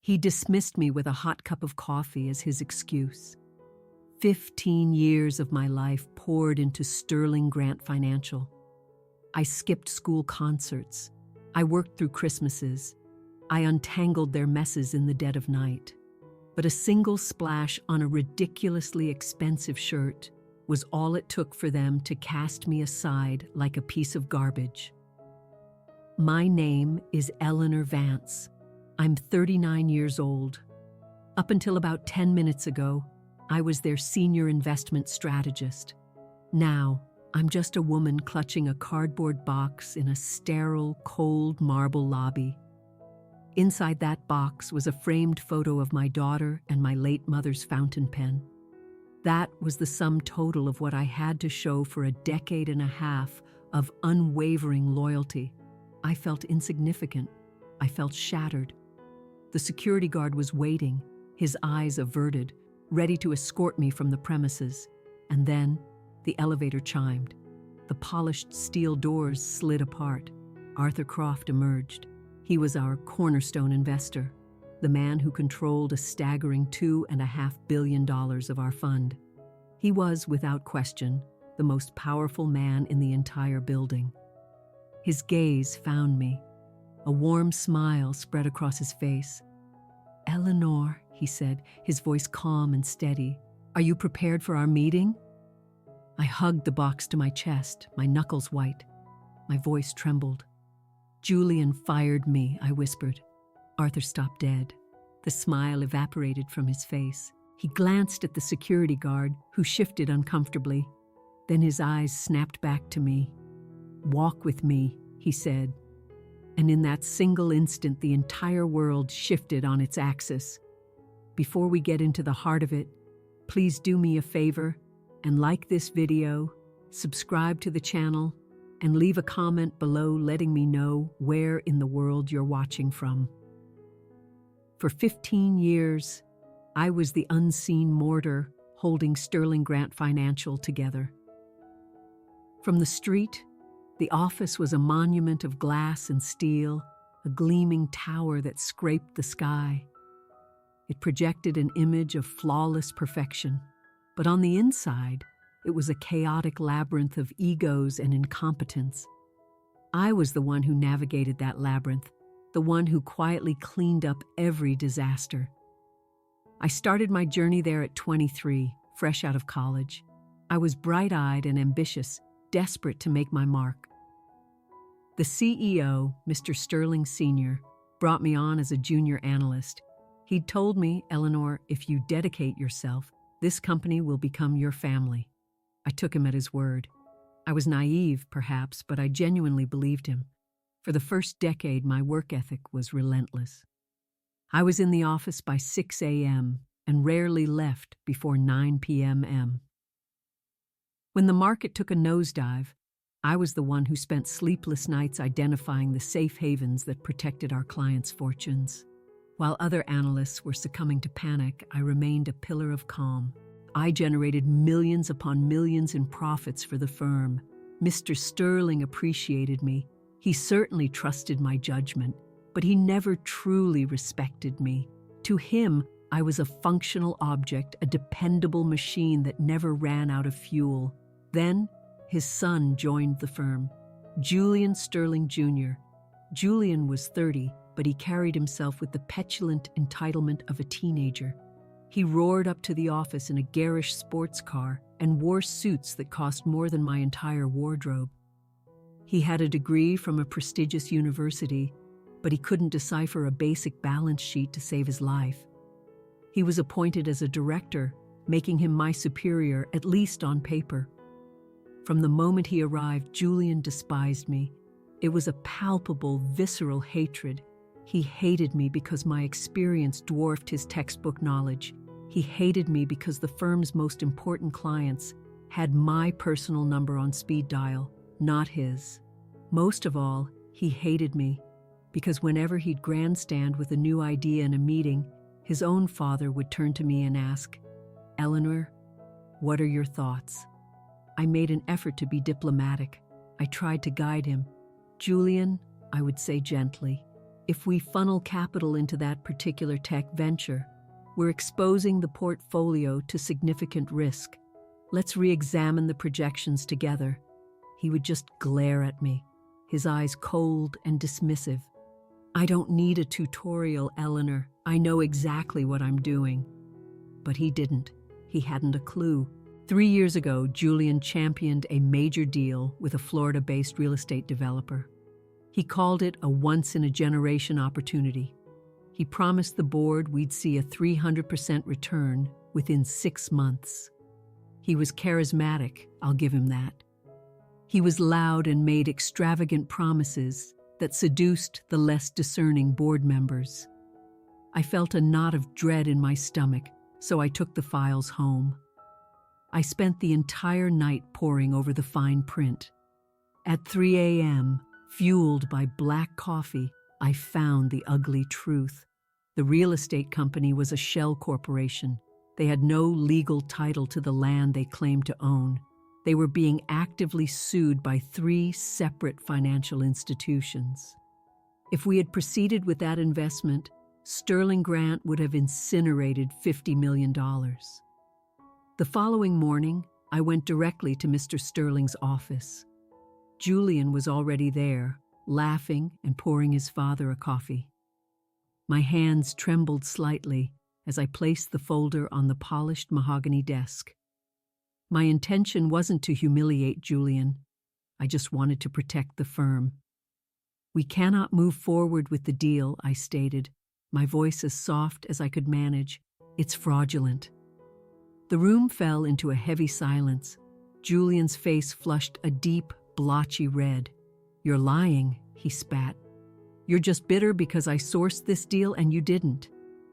He dismissed me with a hot cup of coffee as his excuse. 15 years of my life poured into Sterling Grant Financial. I skipped school concerts. I worked through Christmases. I untangled their messes in the dead of night. But a single splash on a ridiculously expensive shirt was all it took for them to cast me aside like a piece of garbage. My name is Eleanor Vance. I'm 39 years old. Up until about 10 minutes ago, I was their senior investment strategist. Now, I'm just a woman clutching a cardboard box in a sterile, cold marble lobby. Inside that box was a framed photo of my daughter and my late mother's fountain pen. That was the sum total of what I had to show for a decade and a half of unwavering loyalty. I felt insignificant. I felt shattered. The security guard was waiting, his eyes averted, ready to escort me from the premises. And then, the elevator chimed. The polished steel doors slid apart. Arthur Croft emerged. He was our cornerstone investor, the man who controlled a staggering $2.5 billion of our fund. He was, without question, the most powerful man in the entire building. His gaze found me. A warm smile spread across his face. "Eleanor," he said, his voice calm and steady, "are you prepared for our meeting?" I hugged the box to my chest, my knuckles white. My voice trembled. "Julian fired me," I whispered. Arthur stopped dead. The smile evaporated from his face. He glanced at the security guard, who shifted uncomfortably. Then his eyes snapped back to me. "Walk with me," he said. And in that single instant, the entire world shifted on its axis. Before we get into the heart of it, please do me a favor and like this video, subscribe to the channel, and leave a comment below letting me know where in the world you're watching from. For 15 years, I was the unseen mortar holding Sterling Grant Financial together. From the street, the office was a monument of glass and steel, a gleaming tower that scraped the sky. It projected an image of flawless perfection, but on the inside, it was a chaotic labyrinth of egos and incompetence. I was the one who navigated that labyrinth, the one who quietly cleaned up every disaster. I started my journey there at 23, fresh out of college. I was bright-eyed and ambitious, desperate to make my mark. The CEO, Mr. Sterling Sr., brought me on as a junior analyst. He'd told me, "Eleanor, if you dedicate yourself, this company will become your family." I took him at his word. I was naive, perhaps, but I genuinely believed him. For the first decade, my work ethic was relentless. I was in the office by 6 a.m. and rarely left before 9 p.m. When the market took a nosedive, I was the one who spent sleepless nights identifying the safe havens that protected our clients' fortunes. While other analysts were succumbing to panic, I remained a pillar of calm. I generated millions upon millions in profits for the firm. Mr. Sterling appreciated me. He certainly trusted my judgment, but he never truly respected me. To him, I was a functional object, a dependable machine that never ran out of fuel. Then, his son joined the firm, Julian Sterling Jr. Julian was 30, but he carried himself with the petulant entitlement of a teenager. He roared up to the office in a garish sports car and wore suits that cost more than my entire wardrobe. He had a degree from a prestigious university, but he couldn't decipher a basic balance sheet to save his life. He was appointed as a director, making him my superior, at least on paper. From the moment he arrived, Julian despised me. It was a palpable, visceral hatred. He hated me because my experience dwarfed his textbook knowledge. He hated me because the firm's most important clients had my personal number on speed dial, not his. Most of all, he hated me because whenever he'd grandstand with a new idea in a meeting, his own father would turn to me and ask, "Eleanor, what are your thoughts?" I made an effort to be diplomatic. I tried to guide him. "Julian," I would say gently, If we funnel capital into that particular tech venture, we're exposing the portfolio to significant risk. Let's re-examine the projections together. He would just glare at me, his eyes cold and dismissive. I don't need a tutorial, Eleanor. I know exactly what I'm doing. But he didn't. He hadn't a clue. 3 years ago, Julian championed a major deal with a Florida-based real estate developer. He called it a once-in-a-generation opportunity. He promised the board we'd see a 300% return within 6 months. He was charismatic, I'll give him that. He was loud and made extravagant promises that seduced the less discerning board members. I felt a knot of dread in my stomach, so I took the files home. I spent the entire night poring over the fine print. At 3 a.m., fueled by black coffee, I found the ugly truth. The real estate company was a shell corporation. They had no legal title to the land they claimed to own. They were being actively sued by 3 separate financial institutions. If we had proceeded with that investment, Sterling Grant would have incinerated $50 million. The following morning, I went directly to Mr. Sterling's office. Julian was already there, laughing and pouring his father a coffee. My hands trembled slightly as I placed the folder on the polished mahogany desk. My intention wasn't to humiliate Julian. I just wanted to protect the firm. "We cannot move forward with the deal," I stated, my voice as soft as I could manage. "It's fraudulent." The room fell into a heavy silence. Julian's face flushed a deep, blotchy red. "You're lying," he spat. "You're just bitter because I sourced this deal and you didn't."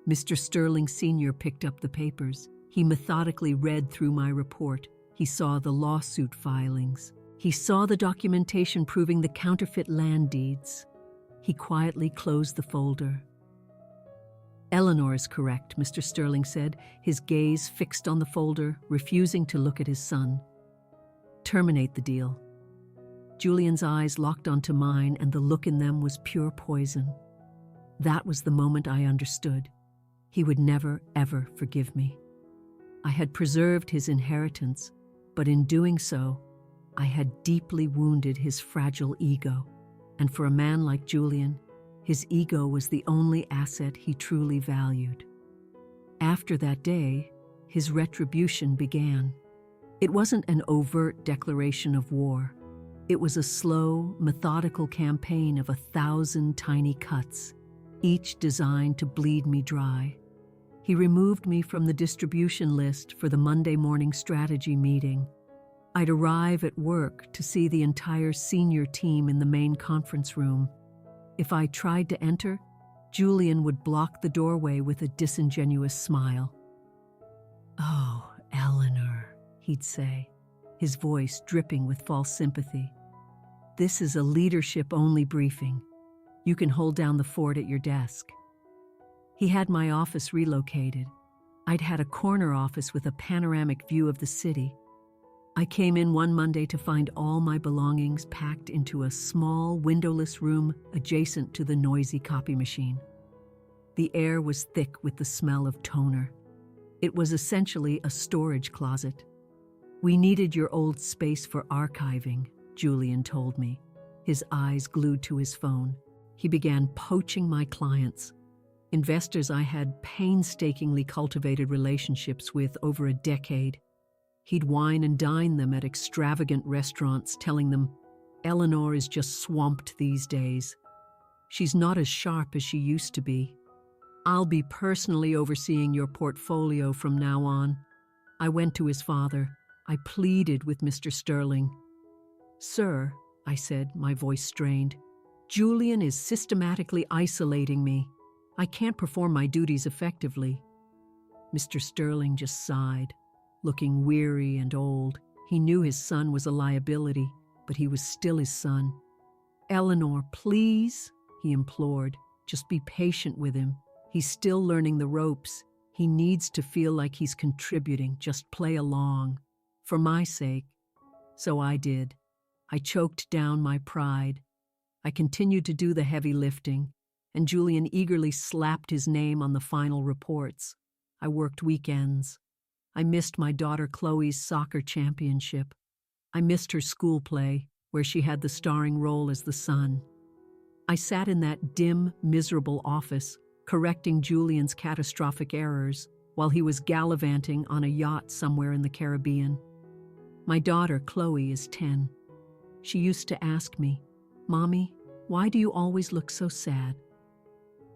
Mr. Sterling Sr. picked up the papers. He methodically read through my report. He saw the lawsuit filings. He saw the documentation proving the counterfeit land deeds. He quietly closed the folder. "Eleanor is correct," Mr. Sterling said, his gaze fixed on the folder, refusing to look at his son. "Terminate the deal." Julian's eyes locked onto mine, and the look in them was pure poison. That was the moment I understood. He would never, ever forgive me. I had preserved his inheritance, but in doing so, I had deeply wounded his fragile ego. And for a man like Julian, his ego was the only asset he truly valued. After that day, his retribution began. It wasn't an overt declaration of war. It was a slow, methodical campaign of 1,000 tiny cuts, each designed to bleed me dry. He removed me from the distribution list for the Monday morning strategy meeting. I'd arrive at work to see the entire senior team in the main conference room. If I tried to enter, Julian would block the doorway with a disingenuous smile. "Oh, Eleanor," he'd say, his voice dripping with false sympathy. "This is a leadership-only briefing. You can hold down the fort at your desk." He had my office relocated. I'd had a corner office with a panoramic view of the city. I came in one Monday to find all my belongings packed into a small, windowless room adjacent to the noisy copy machine. The air was thick with the smell of toner. It was essentially a storage closet. "We needed your old space for archiving," Julian told me, his eyes glued to his phone. He began poaching my clients, investors I had painstakingly cultivated relationships with over a decade. He'd wine and dine them at extravagant restaurants, telling them, "Eleanor is just swamped these days. She's not as sharp as she used to be. I'll be personally overseeing your portfolio from now on." I went to his father. I pleaded with Mr. Sterling. "Sir," I said, my voice strained, "Julian is systematically isolating me. I can't perform my duties effectively." Mr. Sterling just sighed, looking weary and old. He knew his son was a liability, but he was still his son. "Eleanor, please," he implored, "just be patient with him. He's still learning the ropes. He needs to feel like he's contributing. Just play along. For my sake." So I did. I choked down my pride. I continued to do the heavy lifting, and Julian eagerly slapped his name on the final reports. I worked weekends. I missed my daughter Chloe's soccer championship. I missed her school play, where she had the starring role as the sun. I sat in that dim, miserable office, correcting Julian's catastrophic errors, while he was gallivanting on a yacht somewhere in the Caribbean. My daughter, Chloe, is 10. She used to ask me, "Mommy, why do you always look so sad?"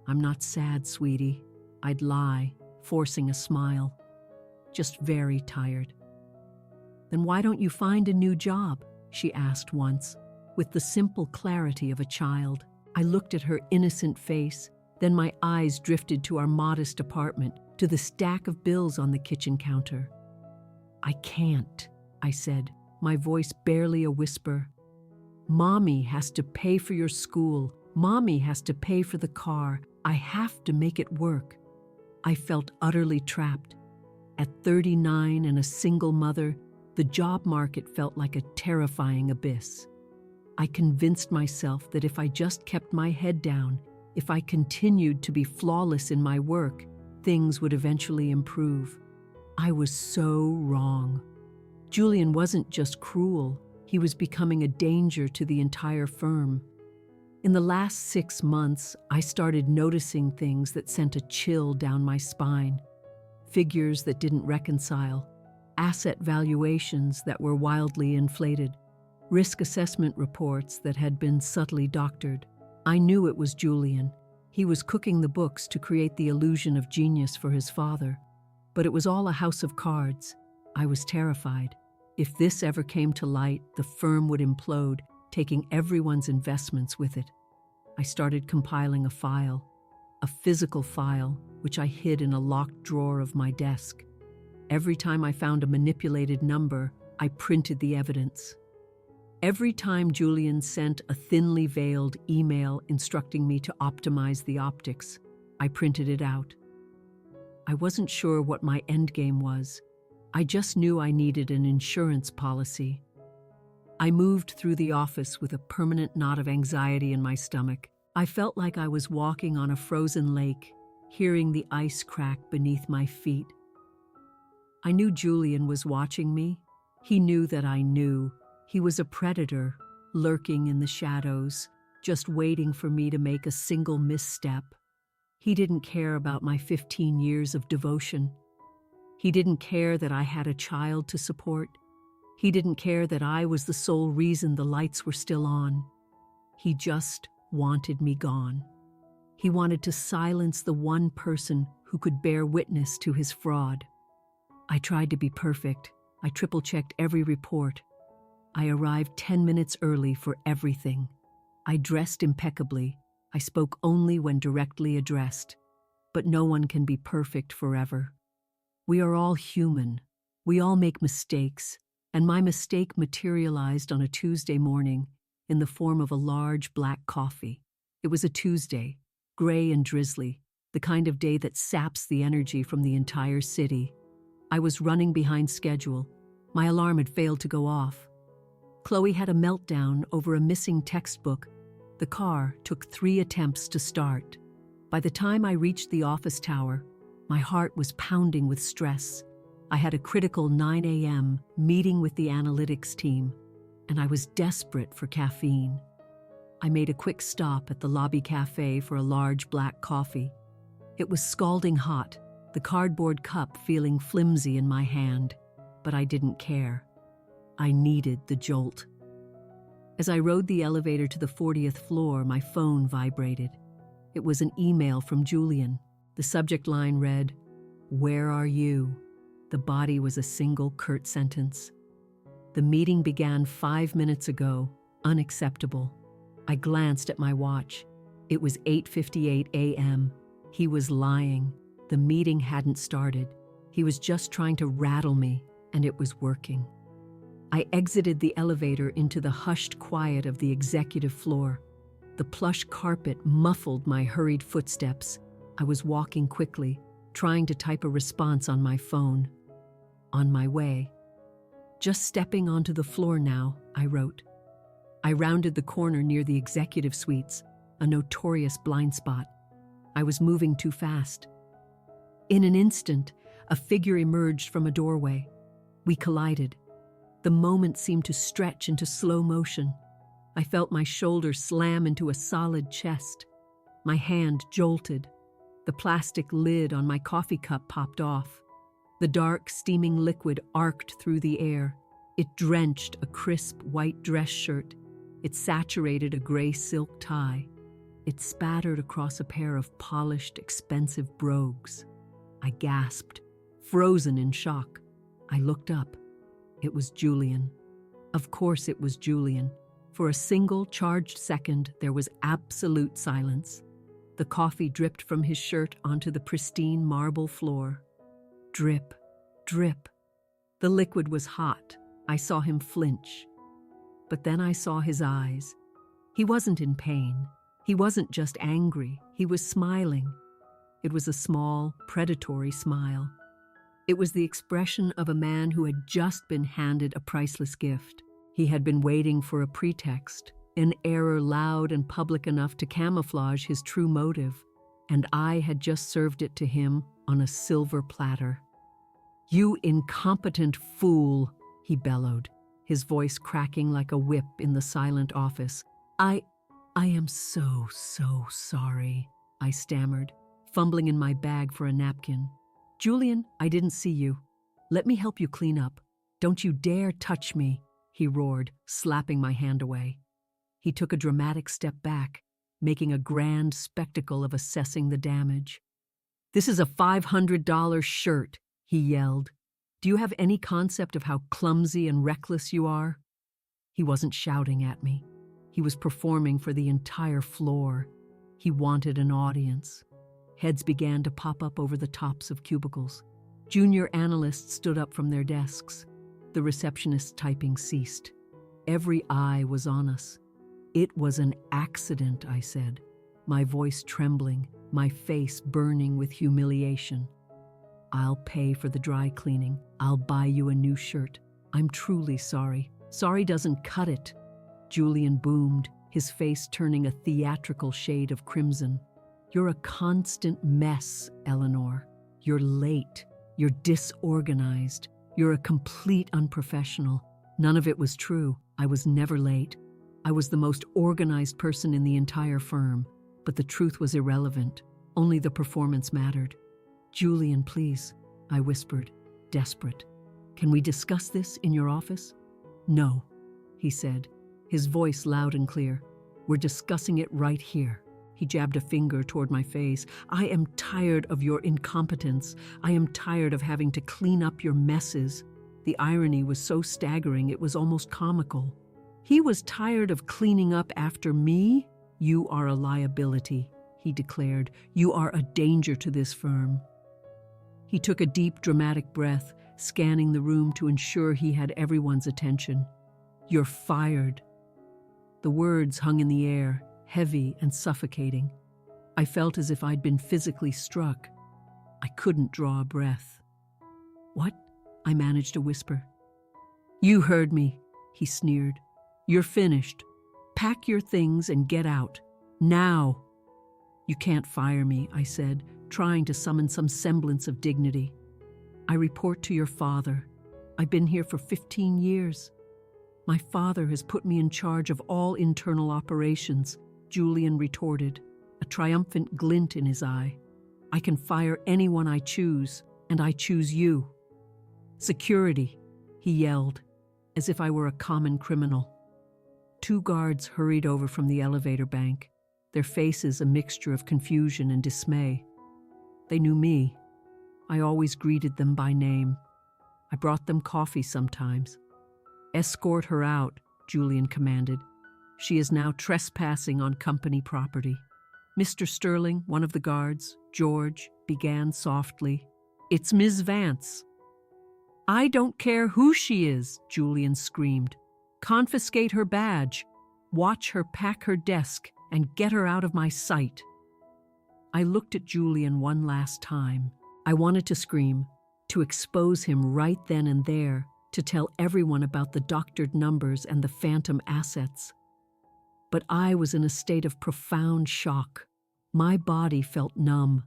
"I'm not sad, sweetie," I'd lie, forcing a smile. "Just very tired." "Then why don't you find a new job?" she asked once, with the simple clarity of a child. I looked at her innocent face, then my eyes drifted to our modest apartment, to the stack of bills on the kitchen counter. "I can't," I said, my voice barely a whisper. "Mommy has to pay for your school. Mommy has to pay for the car. I have to make it work." I felt utterly trapped. At 39 and a single mother, the job market felt like a terrifying abyss. I convinced myself that if I just kept my head down, if I continued to be flawless in my work, things would eventually improve. I was so wrong. Julian wasn't just cruel, he was becoming a danger to the entire firm. In the last 6 months, I started noticing things that sent a chill down my spine. Figures that didn't reconcile, asset valuations that were wildly inflated, risk assessment reports that had been subtly doctored. I knew it was Julian. He was cooking the books to create the illusion of genius for his father. But it was all a house of cards. I was terrified. If this ever came to light, the firm would implode, taking everyone's investments with it. I started compiling a file, a physical file, which I hid in a locked drawer of my desk. Every time I found a manipulated number, I printed the evidence. Every time Julian sent a thinly veiled email instructing me to optimize the optics, I printed it out. I wasn't sure what my endgame was. I just knew I needed an insurance policy. I moved through the office with a permanent knot of anxiety in my stomach. I felt like I was walking on a frozen lake, hearing the ice crack beneath my feet. I knew Julian was watching me. He knew that I knew. He was a predator, lurking in the shadows, just waiting for me to make a single misstep. He didn't care about my 15 years of devotion. He didn't care that I had a child to support. He didn't care that I was the sole reason the lights were still on. He just wanted me gone. He wanted to silence the one person who could bear witness to his fraud. I tried to be perfect. I triple-checked every report. I arrived 10 minutes early for everything. I dressed impeccably. I spoke only when directly addressed. But no one can be perfect forever. We are all human. We all make mistakes, and my mistake materialized on a Tuesday morning in the form of a large black coffee. It was a Tuesday, gray and drizzly, the kind of day that saps the energy from the entire city. I was running behind schedule. My alarm had failed to go off. Chloe had a meltdown over a missing textbook. The car took 3 attempts to start. By the time I reached the office tower, my heart was pounding with stress. I had a critical 9 a.m. meeting with the analytics team, and I was desperate for caffeine. I made a quick stop at the lobby cafe for a large black coffee. It was scalding hot, the cardboard cup feeling flimsy in my hand, but I didn't care. I needed the jolt. As I rode the elevator to the 40th floor, my phone vibrated. It was an email from Julian. The subject line read, "Where are you?" The body was a single curt sentence. "The meeting began 5 minutes ago. Unacceptable." I glanced at my watch. It was 8:58 a.m. He was lying. The meeting hadn't started. He was just trying to rattle me, and it was working. I exited the elevator into the hushed quiet of the executive floor. The plush carpet muffled my hurried footsteps. I was walking quickly, trying to type a response on my phone. "On my way." "Just stepping onto the floor now," I wrote. I rounded the corner near the executive suites. a notorious blind spot. I was moving too fast. In an instant, a figure emerged from a doorway. We collided. The moment seemed to stretch into slow motion. I felt my shoulder slam into a solid chest. My hand jolted. The plastic lid on my coffee cup popped off. The dark, steaming liquid arced through the air. It drenched a crisp white dress shirt. It saturated a gray silk tie. It spattered across a pair of polished, expensive brogues. I gasped, frozen in shock. I looked up. It was Julian. Of course it was Julian. For a single charged second, there was absolute silence. The coffee dripped from his shirt onto the pristine marble floor. Drip, drip. The liquid was hot. I saw him flinch. But then I saw his eyes. He wasn't in pain. He wasn't just angry. He was smiling. It was a small, predatory smile. It was the expression of a man who had just been handed a priceless gift. He had been waiting for a pretext, an error loud and public enough to camouflage his true motive, and I had just served it to him on a silver platter. "You incompetent fool," he bellowed, his voice cracking like a whip in the silent office. I am so sorry," I stammered, fumbling in my bag for a napkin. "Julian, I didn't see you. Let me help you clean up. Don't you dare touch me," he roared, slapping my hand away. He took a dramatic step back, making a grand spectacle of assessing the damage. "This is a $500 shirt," he yelled. "Do you have any concept of how clumsy and reckless you are?" He wasn't shouting at me. He was performing for the entire floor. He wanted an audience. Heads began to pop up over the tops of cubicles. Junior analysts stood up from their desks. The receptionist's typing ceased. Every eye was on us. "It was an accident," I said, my voice trembling, my face burning with humiliation. "I'll pay for the dry cleaning. I'll buy you a new shirt. I'm truly sorry. Sorry doesn't cut it." Julian boomed, his face turning a theatrical shade of crimson. "You're a constant mess, Eleanor. You're late. You're disorganized. You're a complete unprofessional." None of it was true. I was never late. I was the most organized person in the entire firm, but the truth was irrelevant. Only the performance mattered. "Julian, please," I whispered, desperate. "Can we discuss this in your office?" "No," he said, his voice loud and clear. "We're discussing it right here." He jabbed a finger toward my face. "I am tired of your incompetence. I am tired of having to clean up your messes." The irony was so staggering it was almost comical. He was tired of cleaning up after me? "You are a liability," he declared. "You are a danger to this firm." He took a deep, dramatic breath, scanning the room to ensure he had everyone's attention. "You're fired." The words hung in the air, heavy and suffocating. I felt as if I'd been physically struck. I couldn't draw a breath. "What?" I managed to whisper. "You heard me," he sneered. "You're finished. Pack your things and get out. Now." "You can't fire me," I said, trying to summon some semblance of dignity. "I report to your father. I've been here for 15 years. My father has put me in charge of all internal operations," Julian retorted, a triumphant glint in his eye. "I can fire anyone I choose, and I choose you." "Security," he yelled, as if I were a common criminal. 2 guards hurried over from the elevator bank, their faces a mixture of confusion and dismay. They knew me. I always greeted them by name. I brought them coffee sometimes. "Escort her out," Julian commanded. "She is now trespassing on company property." "Mr. Sterling," one of the guards, George, began softly. "It's Ms. Vance." "I don't care who she is," Julian screamed. "Confiscate her badge. Watch her pack her desk and get her out of my sight." I looked at Julian one last time. I wanted to scream, to expose him right then and there, to tell everyone about the doctored numbers and the phantom assets. But I was in a state of profound shock. My body felt numb.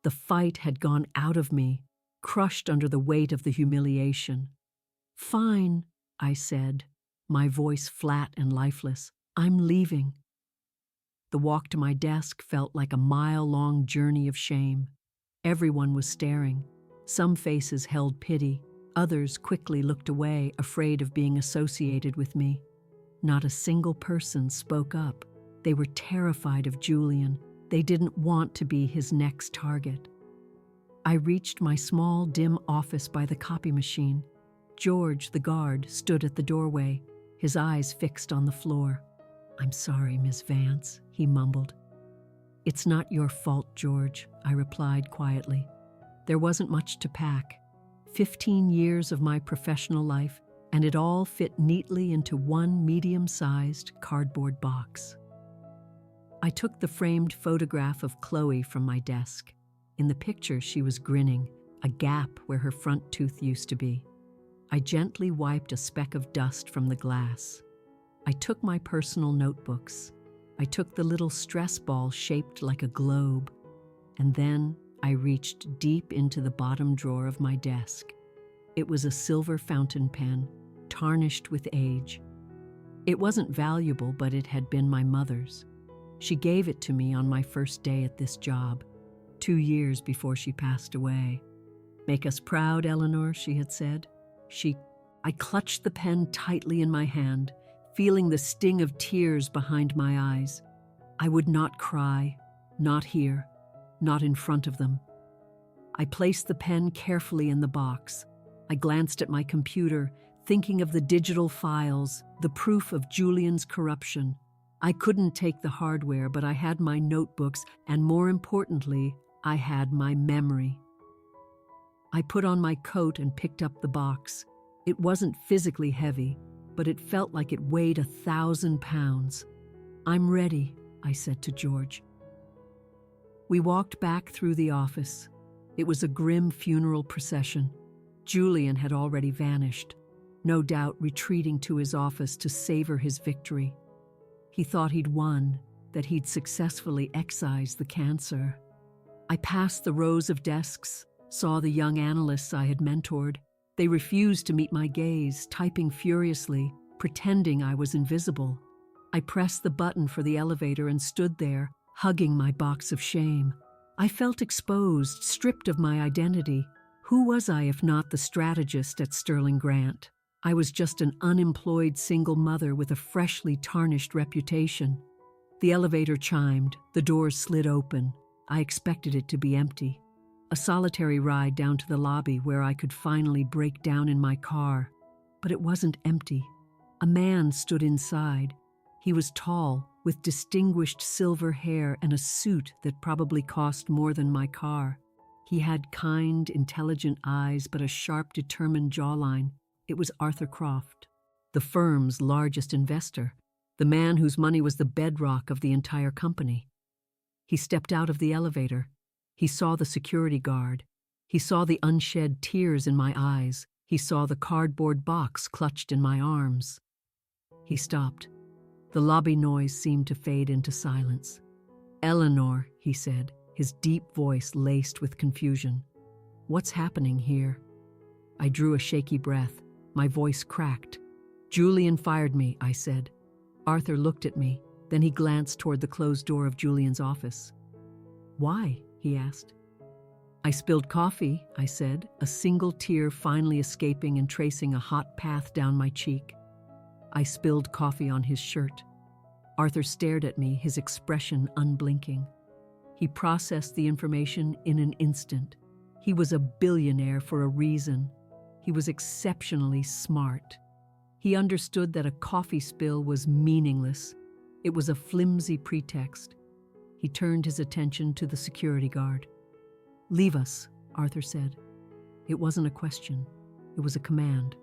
The fight had gone out of me, crushed under the weight of the humiliation. "Fine," I said, my voice flat and lifeless. "I'm leaving." The walk to my desk felt like a mile-long journey of shame. Everyone was staring. Some faces held pity. Others quickly looked away, afraid of being associated with me. Not a single person spoke up. They were terrified of Julian. They didn't want to be his next target. I reached my small, dim office by the copy machine. George, the guard, stood at the doorway, his eyes fixed on the floor. "I'm sorry, Miss Vance," he mumbled. "It's not your fault, George," I replied quietly. There wasn't much to pack. 15 years of my professional life, and it all fit neatly into one medium-sized cardboard box. I took the framed photograph of Chloe from my desk. In the picture, she was grinning, a gap where her front tooth used to be. I gently wiped a speck of dust from the glass. I took my personal notebooks. I took the little stress ball shaped like a globe, and then I reached deep into the bottom drawer of my desk. It was a silver fountain pen, tarnished with age. It wasn't valuable, but it had been my mother's. She gave it to me on my first day at this job, 2 years before she passed away. "Make us proud, Eleanor," she had said. I clutched the pen tightly in my hand, feeling the sting of tears behind my eyes. I would not cry, not here, not in front of them. I placed the pen carefully in the box. I glanced at my computer, thinking of the digital files, the proof of Julian's corruption. I couldn't take the hardware, but I had my notebooks, and more importantly, I had my memory. I put on my coat and picked up the box. It wasn't physically heavy, but it felt like it weighed 1,000 pounds. "I'm ready," I said to George. We walked back through the office. It was a grim funeral procession. Julian had already vanished, no doubt retreating to his office to savor his victory. He thought he'd won, that he'd successfully excised the cancer. I passed the rows of desks, saw the young analysts I had mentored. They refused to meet my gaze, typing furiously, pretending I was invisible. I pressed the button for the elevator and stood there, hugging my box of shame. I felt exposed, stripped of my identity. Who was I if not the strategist at Sterling Grant? I was just an unemployed single mother with a freshly tarnished reputation. The elevator chimed, the doors slid open. I expected it to be empty. A solitary ride down to the lobby where I could finally break down in my car. But it wasn't empty. A man stood inside. He was tall, with distinguished silver hair and a suit that probably cost more than my car. He had kind, intelligent eyes, but a sharp, determined jawline. It was Arthur Croft, the firm's largest investor, the man whose money was the bedrock of the entire company. He stepped out of the elevator. He saw the security guard. He saw the unshed tears in my eyes. He saw the cardboard box clutched in my arms. He stopped. The lobby noise seemed to fade into silence. "Eleanor," he said, his deep voice laced with confusion. "What's happening here?" I drew a shaky breath. My voice cracked. "Julian fired me," I said. Arthur looked at me. Then he glanced toward the closed door of Julian's office. "Why?" he asked. "I spilled coffee," I said, a single tear finally escaping and tracing a hot path down my cheek. I spilled coffee on his shirt. Arthur stared at me, his expression unblinking. He processed the information in an instant. He was a billionaire for a reason. He was exceptionally smart. He understood that a coffee spill was meaningless. It was a flimsy pretext. He turned his attention to the security guard. "Leave us," Arthur said. It wasn't a question. It was a command.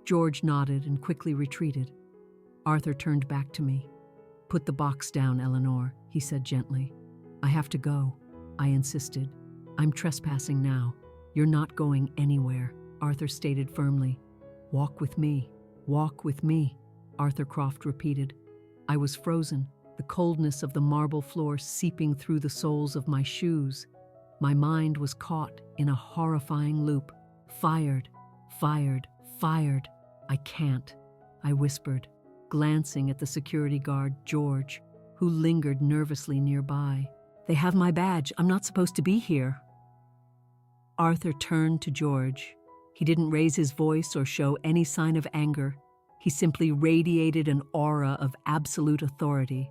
George nodded and quickly retreated. Arthur turned back to me. "Put the box down, Eleanor," he said gently. "I have to go," I insisted. "I'm trespassing now. You're not going anywhere," Arthur stated firmly. "Walk with me. Walk with me," Arthur Croft repeated. I was frozen, the coldness of the marble floor seeping through the soles of my shoes. My mind was caught in a horrifying loop. Fired, fired, fired. I can't, I whispered, glancing at the security guard, George, who lingered nervously nearby. They have my badge. I'm not supposed to be here. Arthur turned to George. He didn't raise his voice or show any sign of anger. He simply radiated an aura of absolute authority.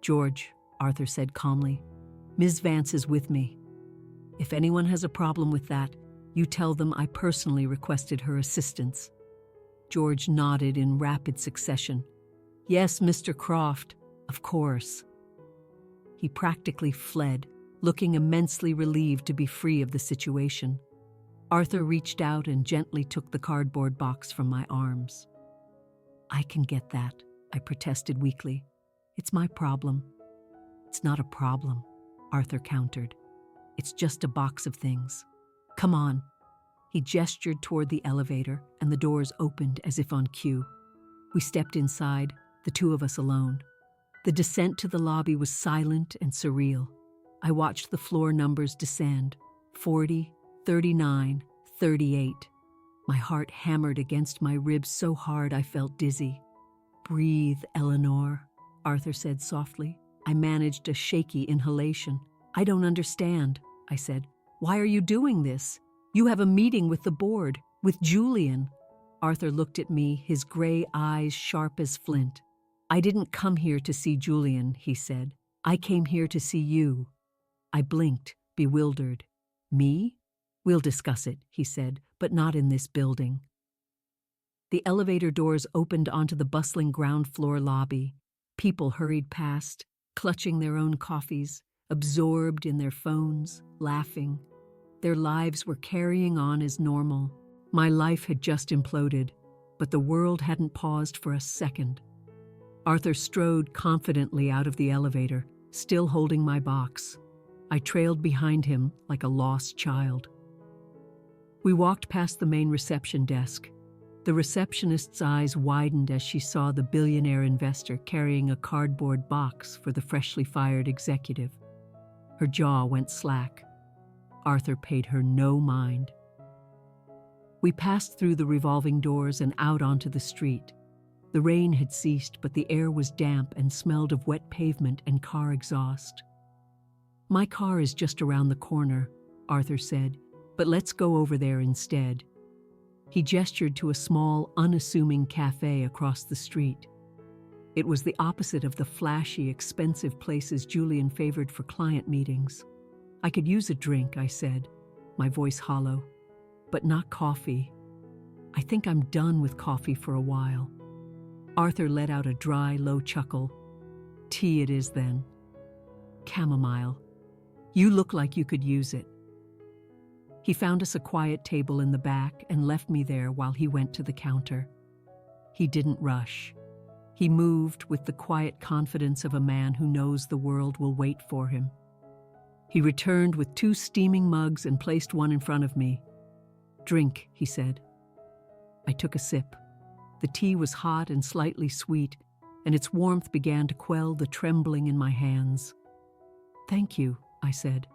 George, Arthur said calmly, Ms. Vance is with me. If anyone has a problem with that, you tell them I personally requested her assistance. George nodded in rapid succession. Yes, Mr. Croft, of course. He practically fled, looking immensely relieved to be free of the situation. Arthur reached out and gently took the cardboard box from my arms. I can get that, I protested weakly. It's my problem. It's not a problem, Arthur countered. It's just a box of things. Come on. He gestured toward the elevator, and the doors opened as if on cue. We stepped inside, the two of us alone. The descent to the lobby was silent and surreal. I watched the floor numbers descend, 40, 39, 38. My heart hammered against my ribs so hard I felt dizzy. Breathe, Eleanor, Arthur said softly. I managed a shaky inhalation. I don't understand, I said. Why are you doing this? You have a meeting with the board, with Julian. Arthur looked at me, his gray eyes sharp as flint. I didn't come here to see Julian, he said. I came here to see you. I blinked, bewildered. Me? We'll discuss it, he said, but not in this building. The elevator doors opened onto the bustling ground floor lobby. People hurried past, clutching their own coffees, absorbed in their phones, laughing. Their lives were carrying on as normal. My life had just imploded, but the world hadn't paused for a second. Arthur strode confidently out of the elevator, still holding my box. I trailed behind him like a lost child. We walked past the main reception desk. The receptionist's eyes widened as she saw the billionaire investor carrying a cardboard box for the freshly fired executive. Her jaw went slack. Arthur paid her no mind. We passed through the revolving doors and out onto the street. The rain had ceased, but the air was damp and smelled of wet pavement and car exhaust. My car is just around the corner, Arthur said, but let's go over there instead. He gestured to a small, unassuming cafe across the street. It was the opposite of the flashy, expensive places Julian favored for client meetings. I could use a drink, I said, my voice hollow, but not coffee. I think I'm done with coffee for a while. Arthur let out a dry, low chuckle. Tea it is then. Chamomile. You look like you could use it. He found us a quiet table in the back and left me there while he went to the counter. He didn't rush. He moved with the quiet confidence of a man who knows the world will wait for him. He returned with 2 steaming mugs and placed one in front of me. Drink, he said. I took a sip. The tea was hot and slightly sweet, and its warmth began to quell the trembling in my hands. Thank you, I said.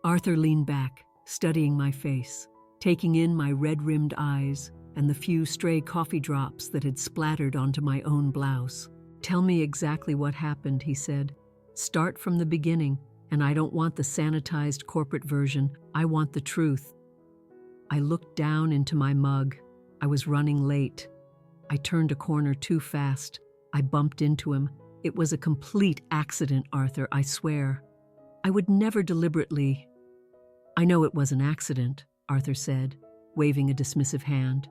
Arthur leaned back, studying my face, taking in my red-rimmed eyes and the few stray coffee drops that had splattered onto my own blouse. Tell me exactly what happened, he said. Start from the beginning, and I don't want the sanitized corporate version. I want the truth. I looked down into my mug. I was running late. I turned a corner too fast. I bumped into him. It was a complete accident, Arthur, I swear. I would never deliberately. I know it was an accident, Arthur said, waving a dismissive hand.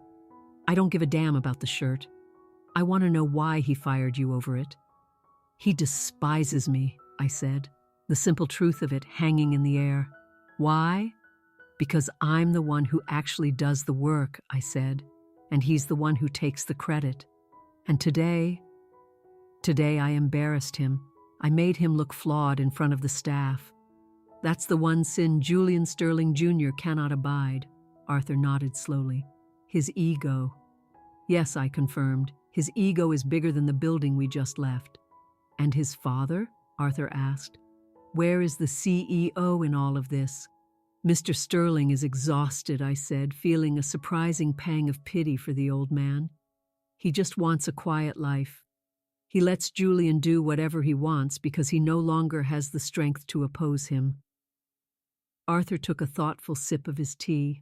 I don't give a damn about the shirt. I want to know why he fired you over it. He despises me, I said, the simple truth of it hanging in the air. Why? Because I'm the one who actually does the work, I said, and he's the one who takes the credit. And today I embarrassed him. I made him look flawed in front of the staff. That's the one sin Julian Sterling Jr. cannot abide, Arthur nodded slowly. His ego. Yes, I confirmed. His ego is bigger than the building we just left. And his father? Arthur asked. Where is the CEO in all of this? Mr. Sterling is exhausted, I said, feeling a surprising pang of pity for the old man. He just wants a quiet life. He lets Julian do whatever he wants because he no longer has the strength to oppose him. Arthur took a thoughtful sip of his tea.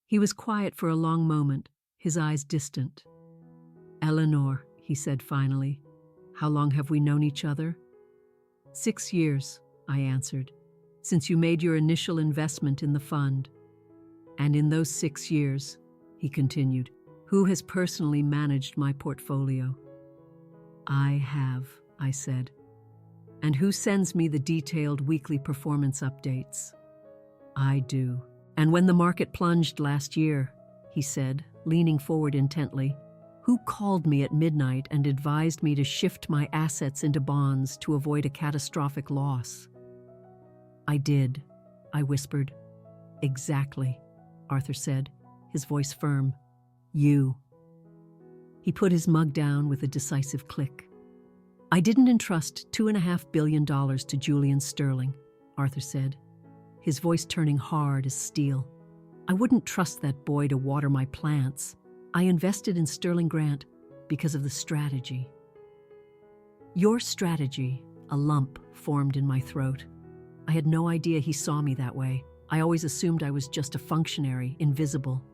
He was quiet for a long moment, his eyes distant. Eleanor, he said finally, how long have we known each other? 6 years, I answered, since you made your initial investment in the fund. And in those 6 years, he continued, who has personally managed my portfolio? I have, I said. And who sends me the detailed weekly performance updates? I do. And when the market plunged last year, he said, leaning forward intently, who called me at midnight and advised me to shift my assets into bonds to avoid a catastrophic loss? I did, I whispered. Exactly, Arthur said, his voice firm. You. He put his mug down with a decisive click. I didn't entrust $2.5 billion to Julian Sterling, Arthur said, his voice turning hard as steel. I wouldn't trust that boy to water my plants. I invested in Sterling Grant because of the strategy. Your strategy, a lump formed in my throat. I had no idea he saw me that way. I always assumed I was just a functionary, invisible.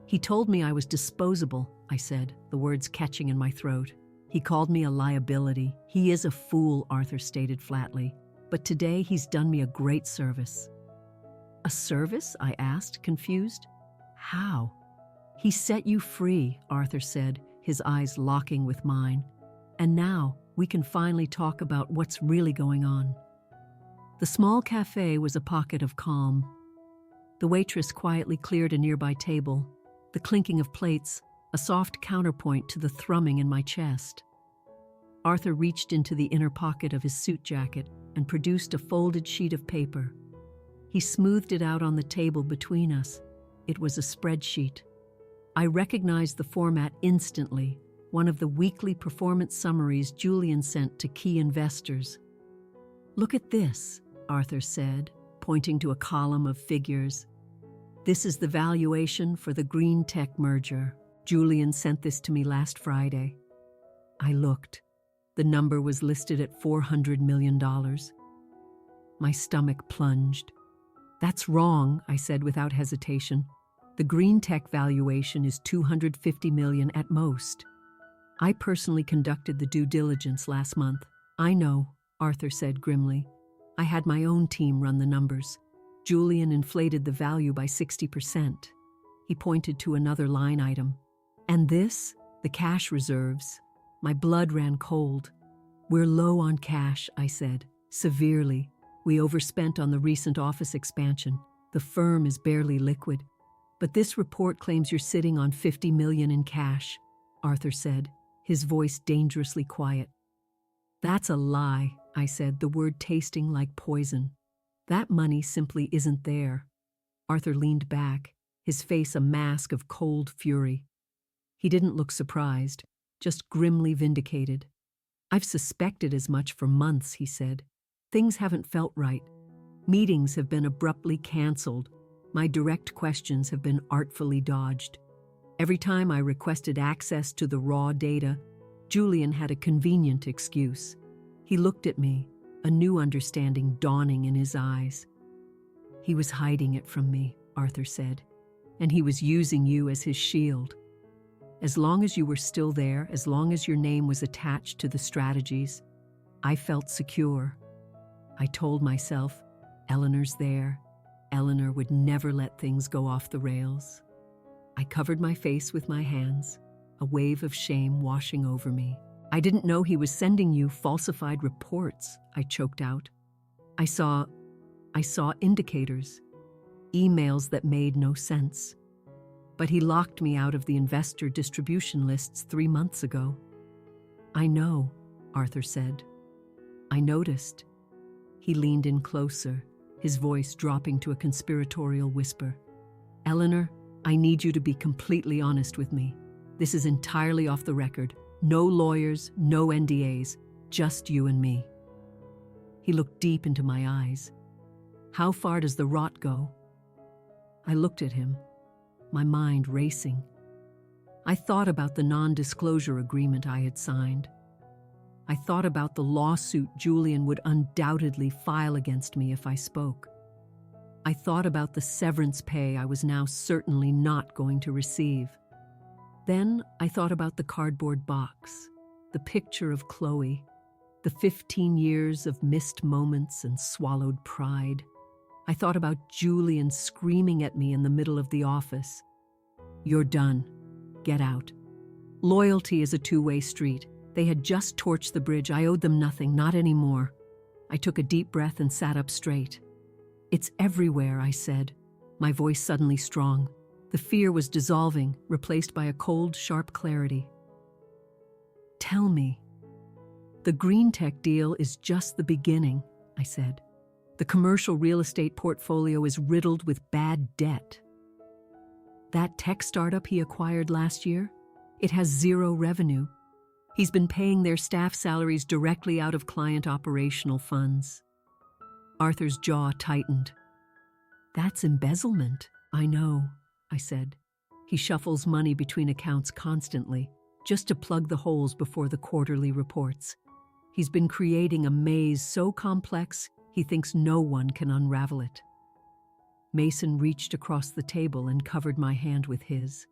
He told me I was disposable, I said, the words catching in my throat. He called me a liability. He is a fool, Arthur stated flatly. But today he's done me a great service. A service? I asked, confused. How? He set you free, Arthur said, his eyes locking with mine. And now we can finally talk about what's really going on. The small cafe was a pocket of calm. The waitress quietly cleared a nearby table, the clinking of plates, a soft counterpoint to the thrumming in my chest. Arthur reached into the inner pocket of his suit jacket and produced a folded sheet of paper. He smoothed it out on the table between us. It was a spreadsheet. I recognized the format instantly, one of the weekly performance summaries Julian sent to key investors. Look at this, Arthur said, pointing to a column of figures. This is the valuation for the Green Tech merger. Julian sent this to me last Friday. I looked. The number was listed at $400 million. My stomach plunged. That's wrong, I said without hesitation. The Green Tech valuation is $250 million at most. I personally conducted the due diligence last month. I know, Arthur said grimly. I had my own team run the numbers. Julian inflated the value by 60%. He pointed to another line item. And this? The cash reserves. My blood ran cold. We're low on cash, I said, severely. We overspent on the recent office expansion. The firm is barely liquid. But this report claims you're sitting on $50 million in cash, Arthur said, his voice dangerously quiet. That's a lie, I said, the word tasting like poison. That money simply isn't there. Arthur leaned back, his face a mask of cold fury. He didn't look surprised, just grimly vindicated. I've suspected as much for months, he said. Things haven't felt right. Meetings have been abruptly canceled. My direct questions have been artfully dodged. Every time I requested access to the raw data, Julian had a convenient excuse. He looked at me, a new understanding dawning in his eyes. He was hiding it from me, Arthur said, and he was using you as his shield. As long as you were still there, as long as your name was attached to the strategies, I felt secure. I told myself, Eleanor's there. Eleanor would never let things go off the rails. I covered my face with my hands, a wave of shame washing over me. I didn't know he was sending you falsified reports, I choked out. I saw indicators, emails that made no sense. But he locked me out of the investor distribution lists 3 months ago. I know, Arthur said. I noticed. He leaned in closer, his voice dropping to a conspiratorial whisper. Eleanor, I need you to be completely honest with me. This is entirely off the record. No lawyers, no NDAs, just you and me. He looked deep into my eyes. How far does the rot go? I looked at him, my mind racing. I thought about the non-disclosure agreement I had signed. I thought about the lawsuit Julian would undoubtedly file against me if I spoke. I thought about the severance pay I was now certainly not going to receive. Then I thought about the cardboard box, the picture of Chloe, the 15 years of missed moments and swallowed pride. I thought about Julian screaming at me in the middle of the office. "You're done. Get out." Loyalty is a two-way street. They had just torched the bridge. I owed them nothing, not anymore. I took a deep breath and sat up straight. "It's everywhere," I said, my voice suddenly strong. The fear was dissolving, replaced by a cold, sharp clarity. "Tell me." "The green tech deal is just the beginning," I said. "The commercial real estate portfolio is riddled with bad debt. That tech startup he acquired last year, it has zero revenue. He's been paying their staff salaries directly out of client operational funds." Arthur's jaw tightened. "That's embezzlement." "I know," I said. "He shuffles money between accounts constantly, just to plug the holes before the quarterly reports. He's been creating a maze so complex, he thinks no one can unravel it." Mason reached across the table and covered my hand with his.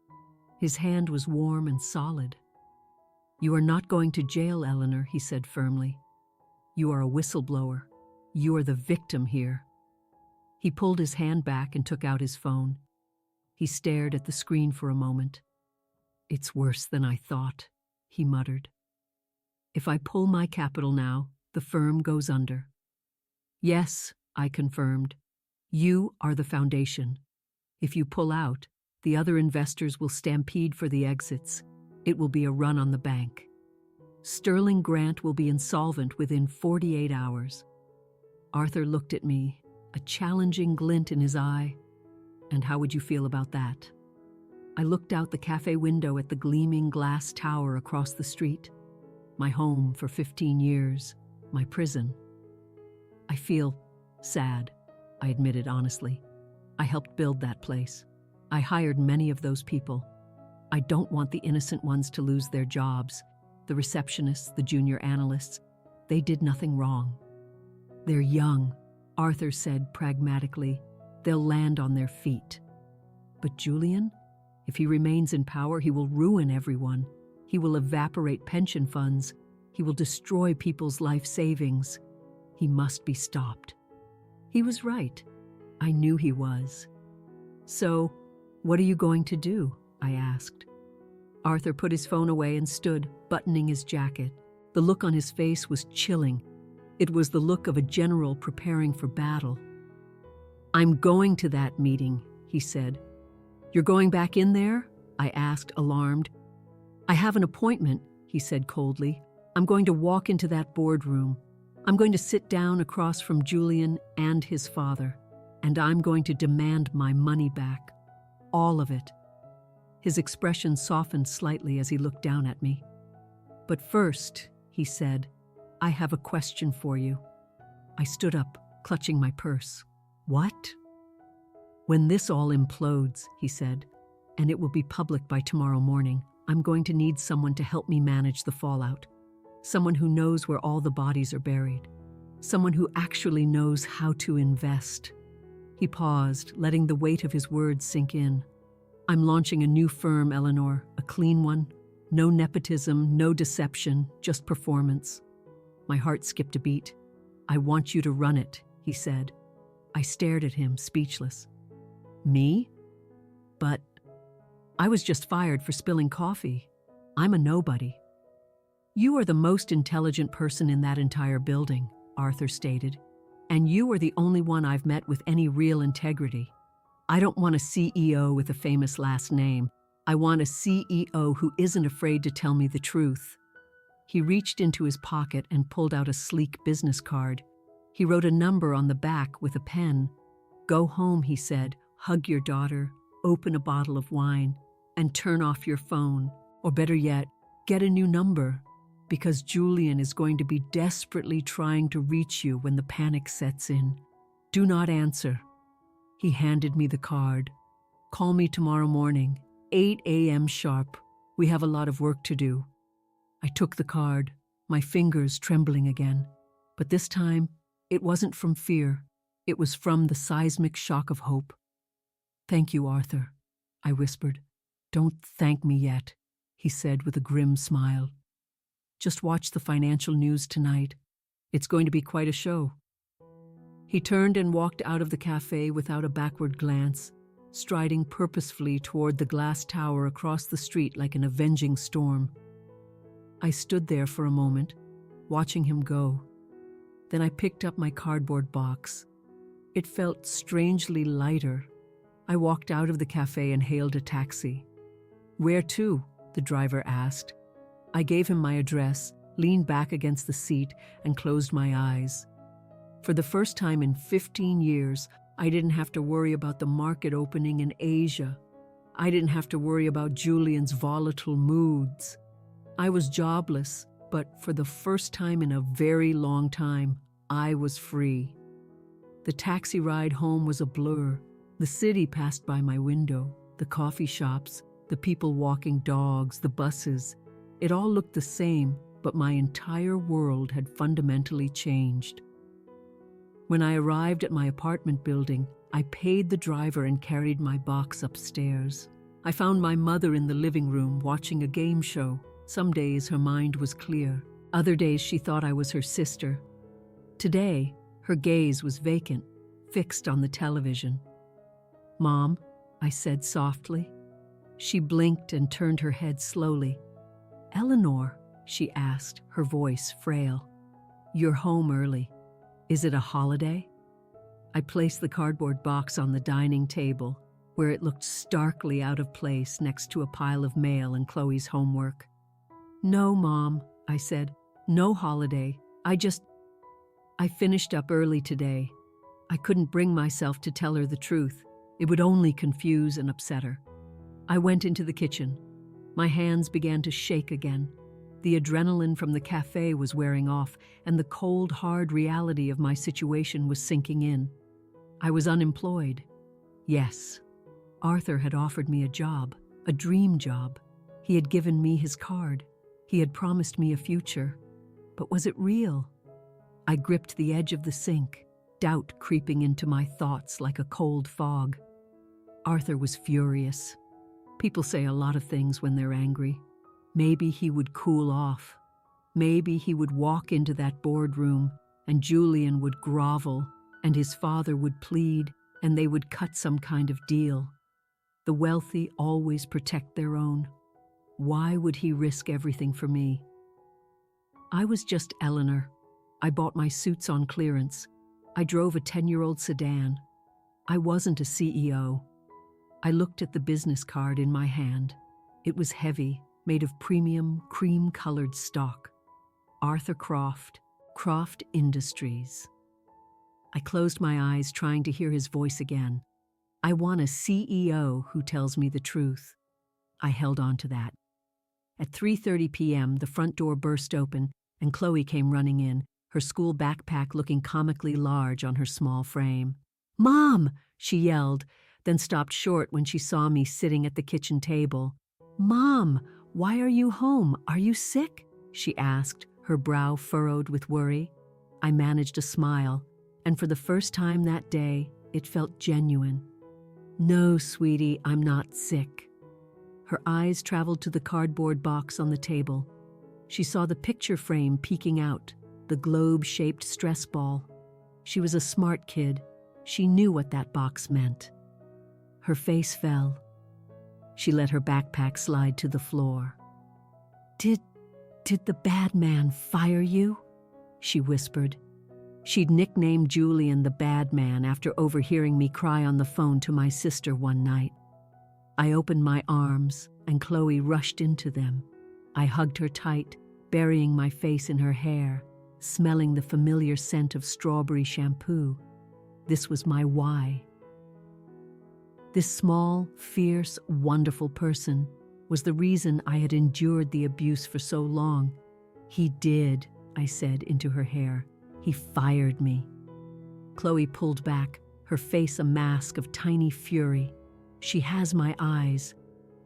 His hand was warm and solid. "You are not going to jail, Eleanor," he said firmly. "You are a whistleblower. You are the victim here." He pulled his hand back and took out his phone. He stared at the screen for a moment. "It's worse than I thought," he muttered. "If I pull my capital now, the firm goes under." "Yes," I confirmed. "You are the foundation. If you pull out, the other investors will stampede for the exits. It will be a run on the bank. Sterling Grant will be insolvent within 48 hours. Arthur looked at me, a challenging glint in his eye. "And how would you feel about that?" I looked out the cafe window at the gleaming glass tower across the street. My home for 15 years, my prison. "I feel sad," I admitted honestly. "I helped build that place. I hired many of those people. I don't want the innocent ones to lose their jobs. The receptionists, the junior analysts, they did nothing wrong." "They're young," Arthur said pragmatically. "They'll land on their feet." "But Julian? If he remains in power, he will ruin everyone. He will evaporate pension funds. He will destroy people's life savings. He must be stopped." He was right. I knew he was. "So, what are you going to do?" I asked. Arthur put his phone away and stood, buttoning his jacket. The look on his face was chilling. It was the look of a general preparing for battle. "I'm going to that meeting," he said. "You're going back in there?" I asked, alarmed. "I have an appointment," he said coldly. "I'm going to walk into that boardroom. I'm going to sit down across from Julian and his father, and I'm going to demand my money back. All of it." His expression softened slightly as he looked down at me. "But first," he said, "I have a question for you." I stood up, clutching my purse. "What?" "When this all implodes," he said, "and it will be public by tomorrow morning, I'm going to need someone to help me manage the fallout. Someone who knows where all the bodies are buried. Someone who actually knows how to invest." He paused, letting the weight of his words sink in. "I'm launching a new firm, Eleanor, a clean one. No nepotism, no deception, just performance." My heart skipped a beat. "I want you to run it," he said. I stared at him, speechless. "Me? But I was just fired for spilling coffee. I'm a nobody." "You are the most intelligent person in that entire building," Arthur stated. "And you are the only one I've met with any real integrity. I don't want a CEO with a famous last name. I want a CEO who isn't afraid to tell me the truth." He reached into his pocket and pulled out a sleek business card. He wrote a number on the back with a pen. "Go home," he said, "hug your daughter, open a bottle of wine, and turn off your phone. Or better yet, Get a new number, because Julian is going to be desperately trying to reach you when the panic sets in. Do not answer." He handed me the card. "Call me tomorrow morning, 8 a.m. sharp. We have a lot of work to do." I took the card, my fingers trembling again. But this time, it wasn't from fear. It was from the seismic shock of hope. "Thank you, Arthur," I whispered. "Don't thank me yet," he said with a grim smile. "Just watch the financial news tonight. It's going to be quite a show." He turned and walked out of the cafe without a backward glance, striding purposefully toward the glass tower across the street like an avenging storm. I stood there for a moment, watching him go. Then I picked up my cardboard box. It felt strangely lighter. I walked out of the cafe and hailed a taxi. "Where to?" the driver asked. I gave him my address, leaned back against the seat, and closed my eyes. For the first time in 15 years, I didn't have to worry about the market opening in Asia. I didn't have to worry about Julian's volatile moods. I was jobless, but for the first time in a very long time, I was free. The taxi ride home was a blur. The city passed by my window, the coffee shops, the people walking dogs, the buses. It all looked the same, but my entire world had fundamentally changed. When I arrived at my apartment building, I paid the driver and carried my box upstairs. I found my mother in the living room watching a game show. Some days her mind was clear. Other days she thought I was her sister. Today, her gaze was vacant, fixed on the television. "Mom," I said softly. She blinked and turned her head slowly. "Eleanor," she asked, her voice frail. "You're home early. Is it a holiday?" I placed the cardboard box on the dining table, where it looked starkly out of place next to a pile of mail and Chloe's homework. "No, Mom," I said. "No holiday. I finished up early today. I couldn't bring myself to tell her the truth. It would only confuse and upset her." I went into the kitchen. My hands began to shake again. The adrenaline from the cafe was wearing off, and the cold, hard reality of my situation was sinking in. I was unemployed. Yes, Arthur had offered me a job, a dream job. He had given me his card. He had promised me a future. But was it real? I gripped the edge of the sink, doubt creeping into my thoughts like a cold fog. Arthur was furious. People say a lot of things when they're angry. Maybe he would cool off. Maybe he would walk into that boardroom and Julian would grovel and his father would plead and they would cut some kind of deal. The wealthy always protect their own. Why would he risk everything for me? I was just Eleanor. I bought my suits on clearance. I drove a 10-year-old sedan. I wasn't a CEO. I looked at the business card in my hand. It was heavy, made of premium, cream-colored stock. Arthur Croft, Croft Industries. I closed my eyes, trying to hear his voice again. I want a CEO who tells me the truth. I held on to that. At 3:30 p.m., the front door burst open, and Chloe came running in, her school backpack looking comically large on her small frame. "Mom!" she yelled, then stopped short when she saw me sitting at the kitchen table. "Mom, why are you home? Are you sick?" she asked, her brow furrowed with worry. I managed a smile, and for the first time that day, it felt genuine. "No, sweetie, I'm not sick." Her eyes traveled to the cardboard box on the table. She saw the picture frame peeking out, the globe-shaped stress ball. She was a smart kid. She knew what that box meant. Her face fell. She let her backpack slide to the floor. Did the bad man fire you?" she whispered. She'd nicknamed Julian the bad man after overhearing me cry on the phone to my sister one night. I opened my arms, and Chloe rushed into them. I hugged her tight, burying my face in her hair, smelling the familiar scent of strawberry shampoo. This was my why. This small, fierce, wonderful person, was the reason I had endured the abuse for so long. He did, I said into her hair. He fired me. Chloe pulled back, her face a mask of tiny fury. She has my eyes.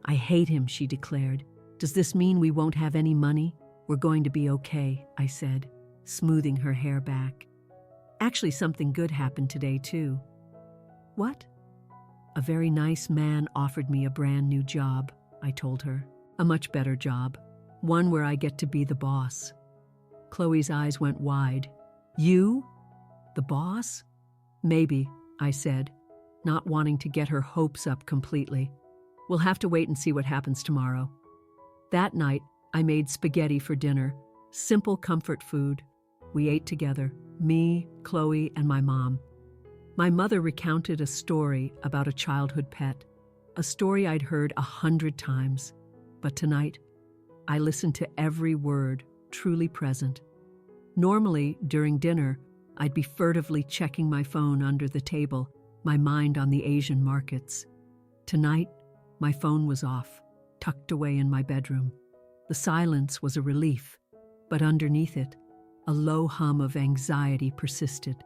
I hate him, she declared. Does this mean we won't have any money? We're going to be okay, I said, smoothing her hair back. Actually, something good happened today, too. What? A very nice man offered me a brand new job, I told her. A much better job. One where I get to be the boss. Chloe's eyes went wide. You? The boss? Maybe, I said, not wanting to get her hopes up completely. We'll have to wait and see what happens tomorrow. That night, I made spaghetti for dinner. Simple comfort food. We ate together, me, Chloe, and my mom. My mother recounted a story about a childhood pet, a story I'd heard 100 times. But tonight, I listened to every word, truly present. Normally, during dinner, I'd be furtively checking my phone under the table, my mind on the Asian markets. Tonight, my phone was off, tucked away in my bedroom. The silence was a relief, but underneath it, a low hum of anxiety persisted.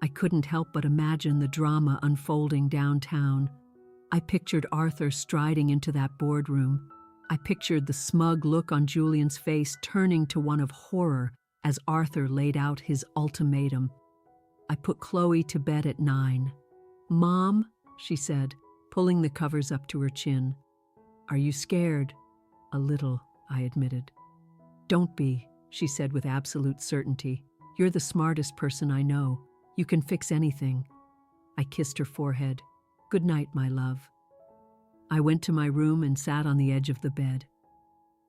I couldn't help but imagine the drama unfolding downtown. I pictured Arthur striding into that boardroom. I pictured the smug look on Julian's face turning to one of horror as Arthur laid out his ultimatum. I put Chloe to bed at 9. "Mom," she said, pulling the covers up to her chin. "Are you scared?" "A little," I admitted. "Don't be," she said with absolute certainty. "You're the smartest person I know. You can fix anything." I kissed her forehead. "Good night, my love." I went to my room and sat on the edge of the bed.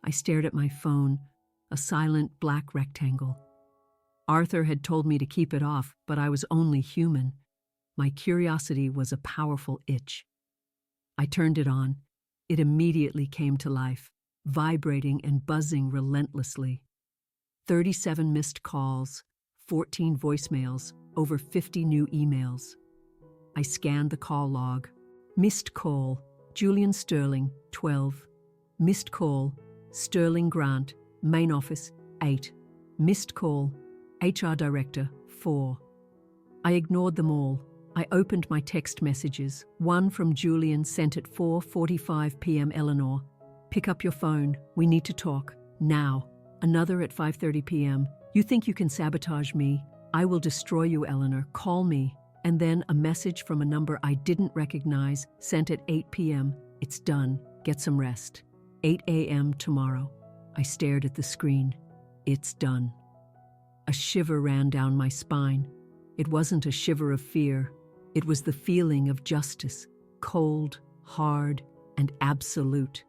I stared at my phone, a silent black rectangle. Arthur had told me to keep it off, but I was only human. My curiosity was a powerful itch. I turned it on. It immediately came to life, vibrating and buzzing relentlessly. 37 missed calls, 14 voicemails, over 50 new emails. I scanned the call log. Missed call, Julian Sterling, 12. Missed call, Sterling Grant, main office, 8. Missed call, HR Director, 4. I ignored them all. I opened my text messages. One from Julian sent at 4:45 p.m. Eleanor. "Pick up your phone. We need to talk. Now." Another at 5:30 p.m. "You think you can sabotage me? I will destroy you, Eleanor. Call me." And then a message from a number I didn't recognize, sent at 8 p.m. "It's done. Get some rest. 8 a.m. tomorrow." I stared at the screen. It's done. A shiver ran down my spine. It wasn't a shiver of fear. It was the feeling of justice, cold, hard, and absolute.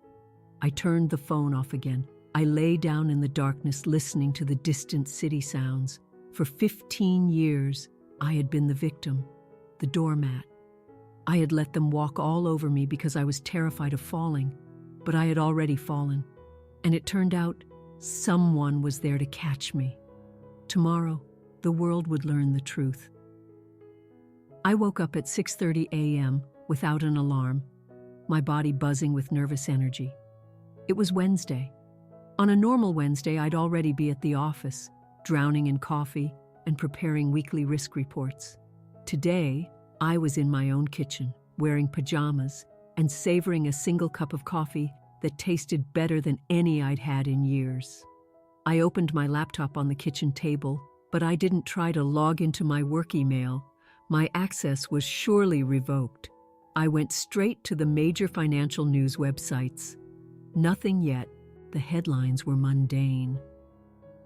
I turned the phone off again. I lay down in the darkness listening to the distant city sounds. For 15 years, I had been the victim, the doormat. I had let them walk all over me because I was terrified of falling, but I had already fallen. And it turned out someone was there to catch me. Tomorrow, the world would learn the truth. I woke up at 6:30 a.m. without an alarm, my body buzzing with nervous energy. It was Wednesday. On a normal Wednesday, I'd already be at the office, drowning in coffee and preparing weekly risk reports. Today, I was in my own kitchen, wearing pajamas and savoring a single cup of coffee that tasted better than any I'd had in years. I opened my laptop on the kitchen table, but I didn't try to log into my work email. My access was surely revoked. I went straight to the major financial news websites. Nothing yet. The headlines were mundane.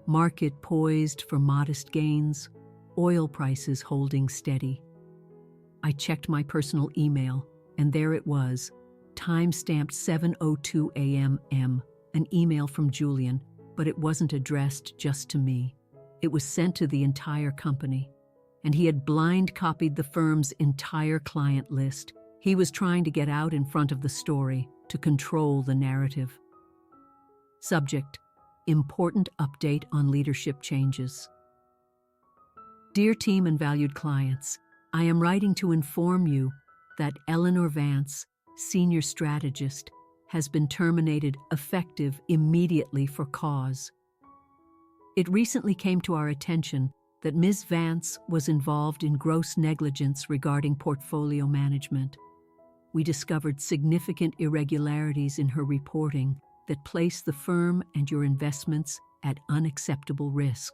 Market poised for modest gains, oil prices holding steady. I checked my personal email, and there it was, time-stamped 7:02 a.m., an email from Julian, but it wasn't addressed just to me. It was sent to the entire company, and he had blind copied the firm's entire client list. He was trying to get out in front of the story, to control the narrative. Subject: Important update on leadership changes. Dear team and valued clients, I am writing to inform you that Eleanor Vance, senior strategist, has been terminated effective immediately for cause. It recently came to our attention that Ms. Vance was involved in gross negligence regarding portfolio management. We discovered significant irregularities in her reporting that place the firm and your investments at unacceptable risk.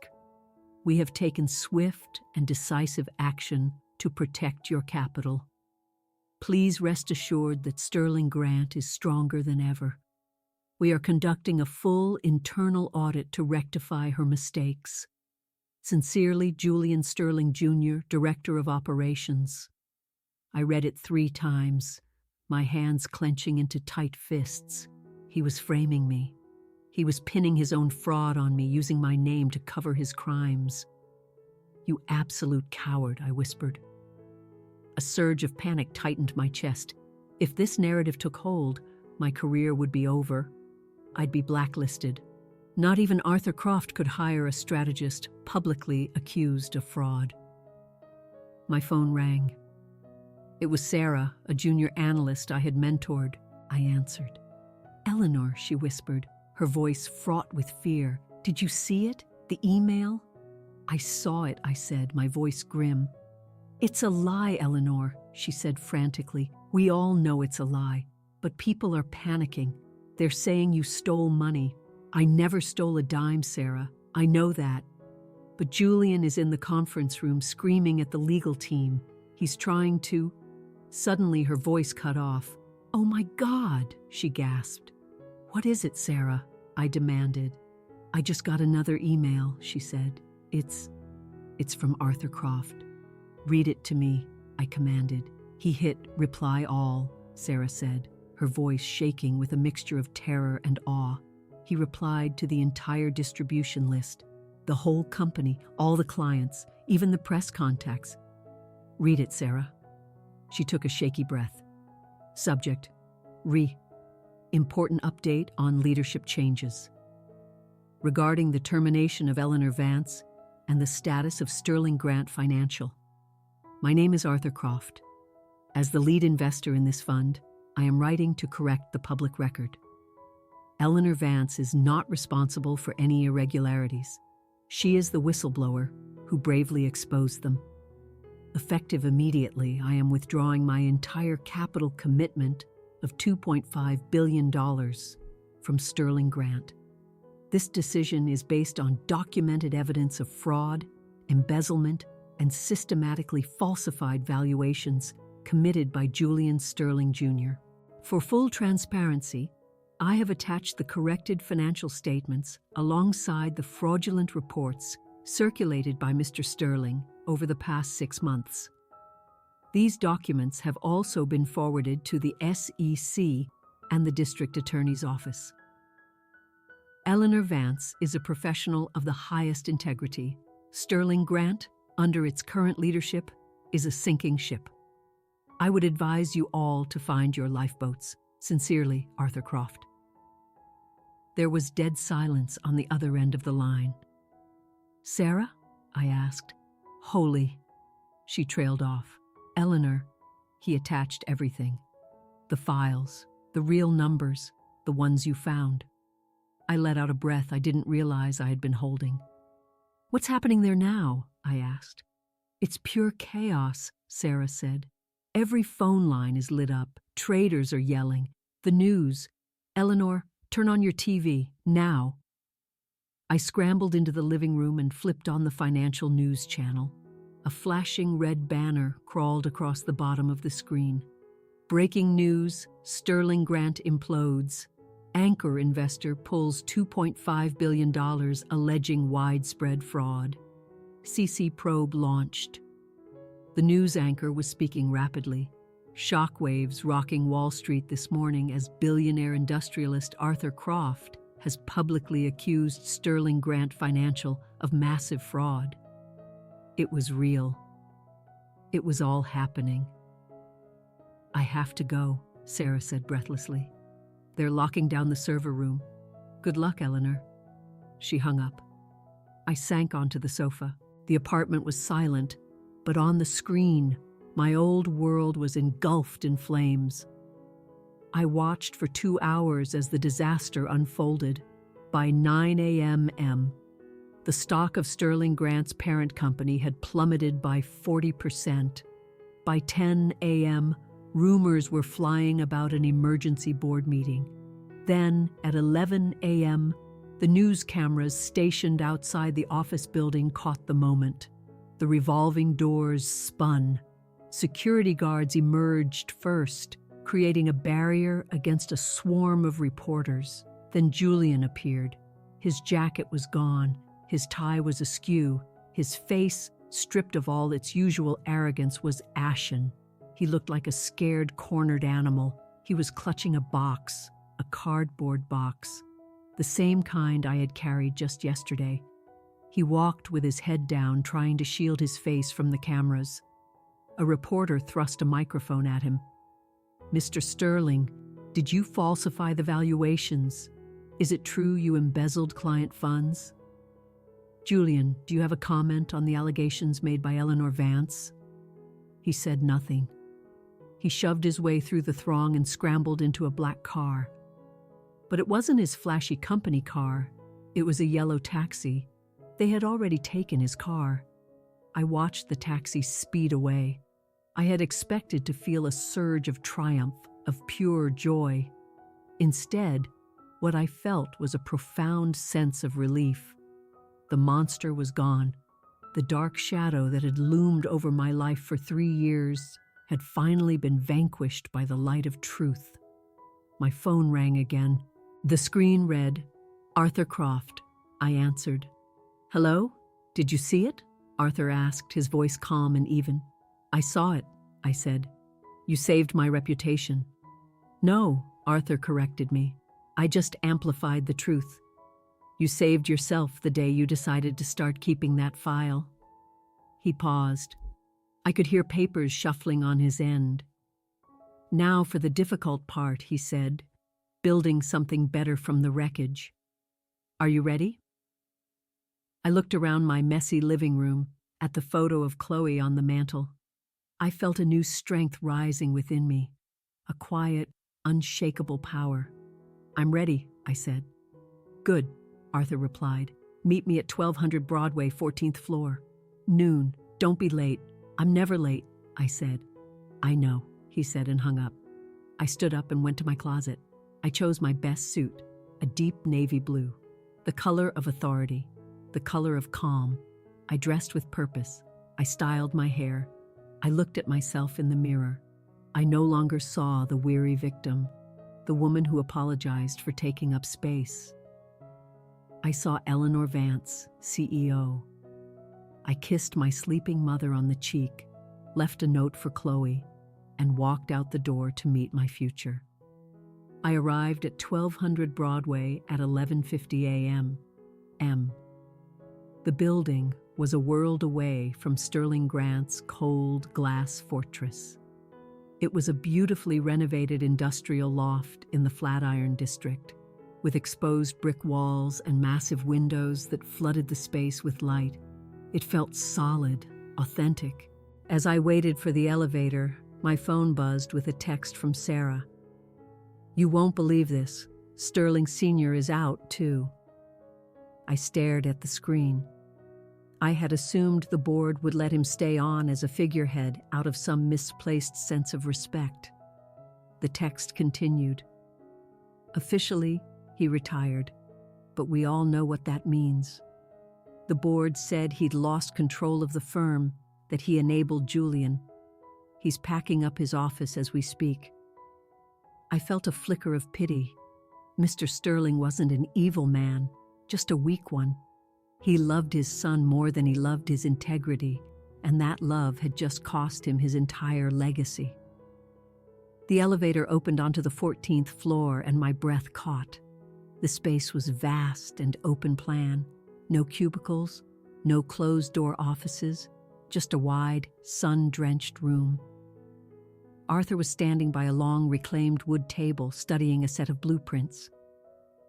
We have taken swift and decisive action to protect your capital. Please rest assured that Sterling Grant is stronger than ever. We are conducting a full internal audit to rectify her mistakes. Sincerely, Julian Sterling Jr., Director of Operations. I read it 3 times, my hands clenching into tight fists. He was framing me. He was pinning his own fraud on me, using my name to cover his crimes. "You absolute coward," I whispered. A surge of panic tightened my chest. If this narrative took hold, my career would be over. I'd be blacklisted. Not even Arthur Croft could hire a strategist publicly accused of fraud. My phone rang. It was Sarah, a junior analyst I had mentored. I answered. "Eleanor," she whispered, her voice fraught with fear. "Did you see it? The email?" "I saw it," I said, my voice grim. "It's a lie, Eleanor," she said frantically. "We all know it's a lie, but people are panicking. They're saying you stole money." "I never stole a dime, Sarah. I know that. But Julian is in the conference room screaming at the legal team. He's trying to—" Suddenly her voice cut off. "Oh my God," she gasped. "What is it, Sarah?" I demanded. "I just got another email," she said. It's from Arthur Croft." "Read it to me," I commanded. "He hit reply all," Sarah said, her voice shaking with a mixture of terror and awe. "He replied to the entire distribution list, the whole company, all the clients, even the press contacts." "Read it, Sarah." She took a shaky breath. Subject: Important update on leadership changes. Regarding the termination of Eleanor Vance and the status of Sterling Grant Financial. My name is Arthur Croft. As the lead investor in this fund, I am writing to correct the public record. Eleanor Vance is not responsible for any irregularities. She is the whistleblower who bravely exposed them. Effective immediately, I am withdrawing my entire capital commitment of $2.5 billion from Sterling Grant. This decision is based on documented evidence of fraud, embezzlement, and systematically falsified valuations committed by Julian Sterling Jr. For full transparency, I have attached the corrected financial statements alongside the fraudulent reports circulated by Mr. Sterling over the past 6 months. These documents have also been forwarded to the SEC and the District Attorney's Office. Eleanor Vance is a professional of the highest integrity. Sterling Grant, under its current leadership, is a sinking ship. I would advise you all to find your lifeboats. Sincerely, Arthur Croft. There was dead silence on the other end of the line. "Sarah?" I asked. "Holy." She trailed off. "Eleanor." He attached everything. The files, the real numbers, the ones you found. I let out a breath I didn't realize I had been holding. "What's happening there now?" I asked. "It's pure chaos," Sarah said. "Every phone line is lit up. Traders are yelling. The news. Eleanor, turn on your TV, now." I scrambled into the living room and flipped on the financial news channel. A flashing red banner crawled across the bottom of the screen. Breaking news: Sterling Grant implodes. Anchor investor pulls $2.5 billion alleging widespread fraud. CC probe launched. The news anchor was speaking rapidly. Shockwaves rocking Wall Street this morning as billionaire industrialist Arthur Croft has publicly accused Sterling Grant Financial of massive fraud. It was real. It was all happening. "I have to go," Sarah said breathlessly. "They're locking down the server room. Good luck, Eleanor." She hung up. I sank onto the sofa. The apartment was silent, but on the screen, my old world was engulfed in flames. I watched for 2 hours as the disaster unfolded. By 9 a.m., the stock of Sterling Grant's parent company had plummeted by 40%. By 10 a.m., rumors were flying about an emergency board meeting. Then, at 11 a.m., the news cameras stationed outside the office building caught the moment. The revolving doors spun. Security guards emerged first, creating a barrier against a swarm of reporters. Then Julian appeared. His jacket was gone. His tie was askew. His face, stripped of all its usual arrogance, was ashen. He looked like a scared, cornered animal. He was clutching a box, a cardboard box, the same kind I had carried just yesterday. He walked with his head down, trying to shield his face from the cameras. A reporter thrust a microphone at him. "Mr. Sterling, did you falsify the valuations? Is it true you embezzled client funds?" "Julian, do you have a comment on the allegations made by Eleanor Vance?" He said nothing. He shoved his way through the throng and scrambled into a black car. But it wasn't his flashy company car. It was a yellow taxi. They had already taken his car. I watched the taxi speed away. I had expected to feel a surge of triumph, of pure joy. Instead, what I felt was a profound sense of relief. The monster was gone. The dark shadow that had loomed over my life for 3 years had finally been vanquished by the light of truth. My phone rang again. The screen read, "Arthur Croft." I answered. "Hello? Did you see it?" Arthur asked, his voice calm and even. "I saw it," I said. "You saved my reputation." "No," Arthur corrected me. "I just amplified the truth. You saved yourself the day you decided to start keeping that file." He paused. I could hear papers shuffling on his end. "Now for the difficult part," he said, "building something better from the wreckage. Are you ready?" I looked around my messy living room, at the photo of Chloe on the mantel. I felt a new strength rising within me, a quiet, unshakable power. "I'm ready," I said. "Good," Arthur replied. "Meet me at 1200 Broadway, 14th floor. Noon. Don't be late." "I'm never late," I said. "I know," he said and hung up. I stood up and went to my closet. I chose my best suit, a deep navy blue, the color of authority, the color of calm. I dressed with purpose. I styled my hair. I looked at myself in the mirror. I no longer saw the weary victim, the woman who apologized for taking up space. I saw Eleanor Vance, CEO. I kissed my sleeping mother on the cheek, left a note for Chloe, and walked out the door to meet my future. I arrived at 1200 Broadway at 11:50 a.m. The building was a world away from Sterling Grant's cold glass fortress. It was a beautifully renovated industrial loft in the Flatiron district, with exposed brick walls and massive windows that flooded the space with light. It felt solid, authentic. As I waited for the elevator, my phone buzzed with a text from Sarah. "You won't believe this. Sterling Sr. is out, too." I stared at the screen. I had assumed the board would let him stay on as a figurehead out of some misplaced sense of respect. The text continued. "Officially, he retired, but we all know what that means. The board said he'd lost control of the firm, that he enabled Julian. He's packing up his office as we speak." I felt a flicker of pity. Mr. Sterling wasn't an evil man, just a weak one. He loved his son more than he loved his integrity, and that love had just cost him his entire legacy. The elevator opened onto the 14th floor, and my breath caught. The space was vast and open plan. No cubicles, no closed-door offices, just a wide, sun-drenched room. Arthur was standing by a long, reclaimed wood table, studying a set of blueprints.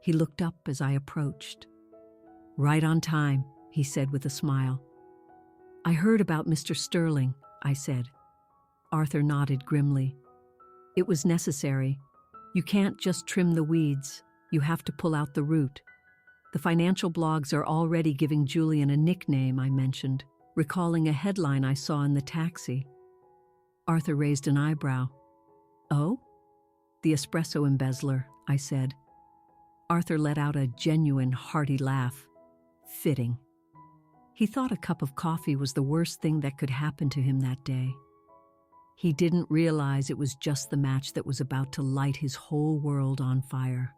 He looked up as I approached. "Right on time," he said with a smile. "I heard about Mr. Sterling," I said. Arthur nodded grimly. "It was necessary. You can't just trim the weeds, you have to pull out the root. The financial blogs are already giving Julian a nickname, I mentioned, recalling a headline I saw in the taxi. Arthur raised an eyebrow. Oh? The espresso embezzler, I said. Arthur let out a genuine, hearty laugh. Fitting. He thought a cup of coffee was the worst thing that could happen to him that day. He didn't realize it was just the match that was about to light his whole world on fire.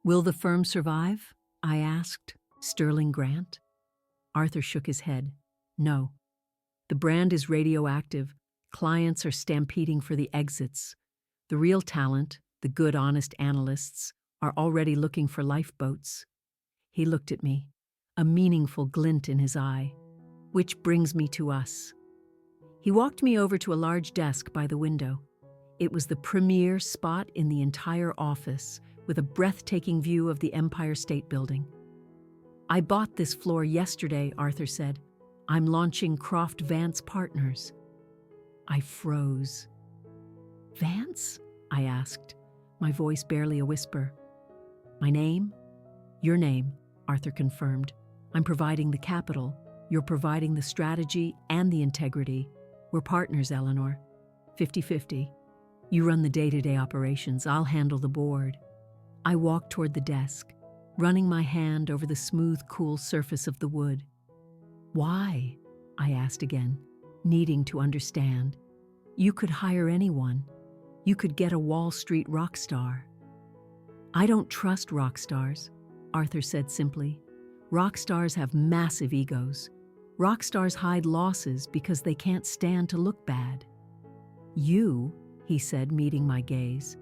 Will the firm survive? I asked. Sterling Grant? Arthur shook his head. No. The brand is radioactive. Clients are stampeding for the exits. The real talent, the good, honest analysts, are already looking for lifeboats. He looked at me, a meaningful glint in his eye. Which brings me to us. He walked me over to a large desk by the window. It was the premier spot in the entire office, with a breathtaking view of the Empire State Building. I bought this floor yesterday, Arthur said. I'm launching Croft Vance Partners. I froze. Vance? I asked, my voice barely a whisper. My name? Your name, Arthur confirmed. I'm providing the capital. You're providing the strategy and the integrity. We're partners, Eleanor. 50-50. You run the day-to-day operations. I'll handle the board. I walked toward the desk, running my hand over the smooth, cool surface of the wood. Why? I asked again, needing to understand. You could hire anyone. You could get a Wall Street rock star. I don't trust rock stars, Arthur said simply. Rock stars have massive egos. Rock stars hide losses because they can't stand to look bad. You, he said, meeting my gaze,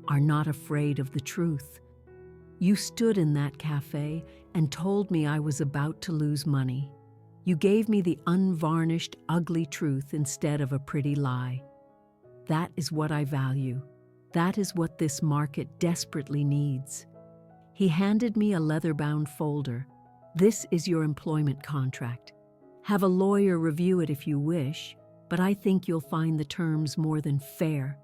are not afraid of the truth. You stood in that cafe and told me I was about to lose money. You gave me the unvarnished, ugly truth instead of a pretty lie. That is what I value. That is what this market desperately needs. He handed me a leather-bound folder. This is your employment contract. Have a lawyer review it if you wish, but I think you'll find the terms more than fair.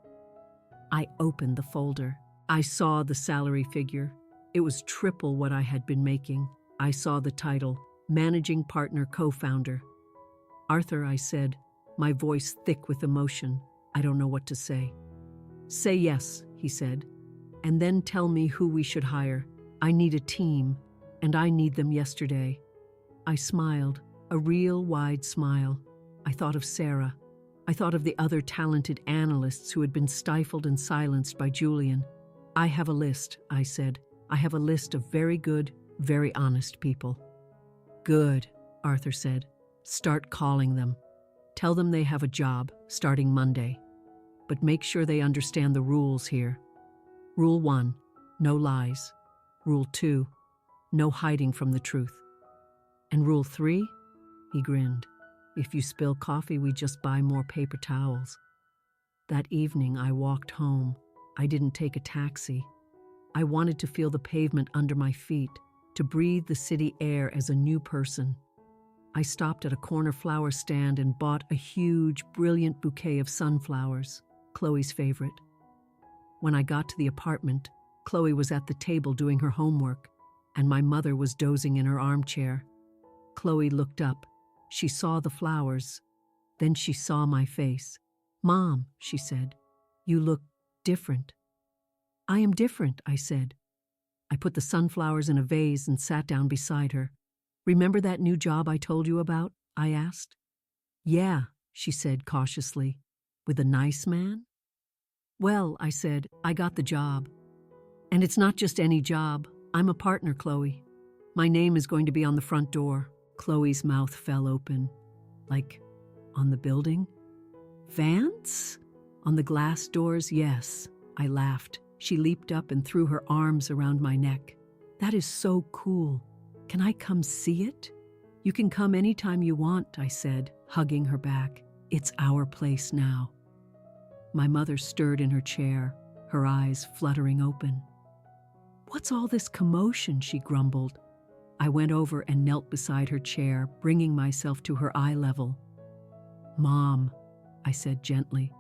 I opened the folder. I saw the salary figure. It was triple what I had been making. I saw the title, Managing Partner Co-Founder. Arthur, I said, my voice thick with emotion. I don't know what to say. Say yes, he said, and then tell me who we should hire. I need a team, and I need them yesterday. I smiled, a real wide smile. I thought of Sarah. I thought of the other talented analysts who had been stifled and silenced by Julian. I have a list, I said. I have a list of very good, very honest people. Good, Arthur said. Start calling them. Tell them they have a job, starting Monday. But make sure they understand the rules here. Rule 1, no lies. Rule 2, no hiding from the truth. And Rule 3? He grinned. If you spill coffee, we just buy more paper towels. That evening, I walked home. I didn't take a taxi. I wanted to feel the pavement under my feet, to breathe the city air as a new person. I stopped at a corner flower stand and bought a huge, brilliant bouquet of sunflowers, Chloe's favorite. When I got to the apartment, Chloe was at the table doing her homework, and my mother was dozing in her armchair. Chloe looked up. She saw the flowers. Then she saw my face. Mom, she said, you look different. I am different, I said. I put the sunflowers in a vase and sat down beside her. Remember that new job I told you about? I asked. Yeah, she said cautiously. With a nice man? Well, I said, I got the job. And it's not just any job. I'm a partner, Chloe. My name is going to be on the front door. Chloe's mouth fell open. Like, on the building? Vance? On the glass doors, yes. I laughed. She leaped up and threw her arms around my neck. That is so cool. Can I come see it? You can come anytime you want, I said, hugging her back. It's our place now. My mother stirred in her chair, her eyes fluttering open. What's all this commotion? She grumbled. I went over and knelt beside her chair, bringing myself to her eye level. Mom, I said gently,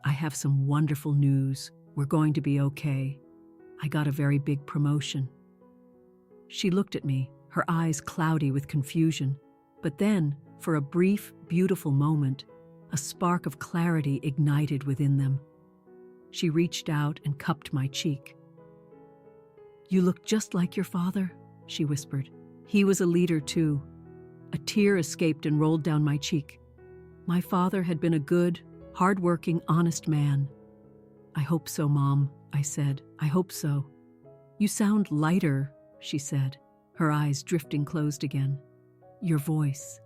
I have some wonderful news. We're going to be okay. I got a very big promotion." She looked at me, her eyes cloudy with confusion. But then, for a brief, beautiful moment, a spark of clarity ignited within them. She reached out and cupped my cheek. "You look just like your father," she whispered. "He was a leader too." A tear escaped and rolled down my cheek. My father had been a good, hard-working, honest man. "I hope so, Mom," I said. "I hope so." "You sound lighter," she said, her eyes drifting closed again. "Your voice,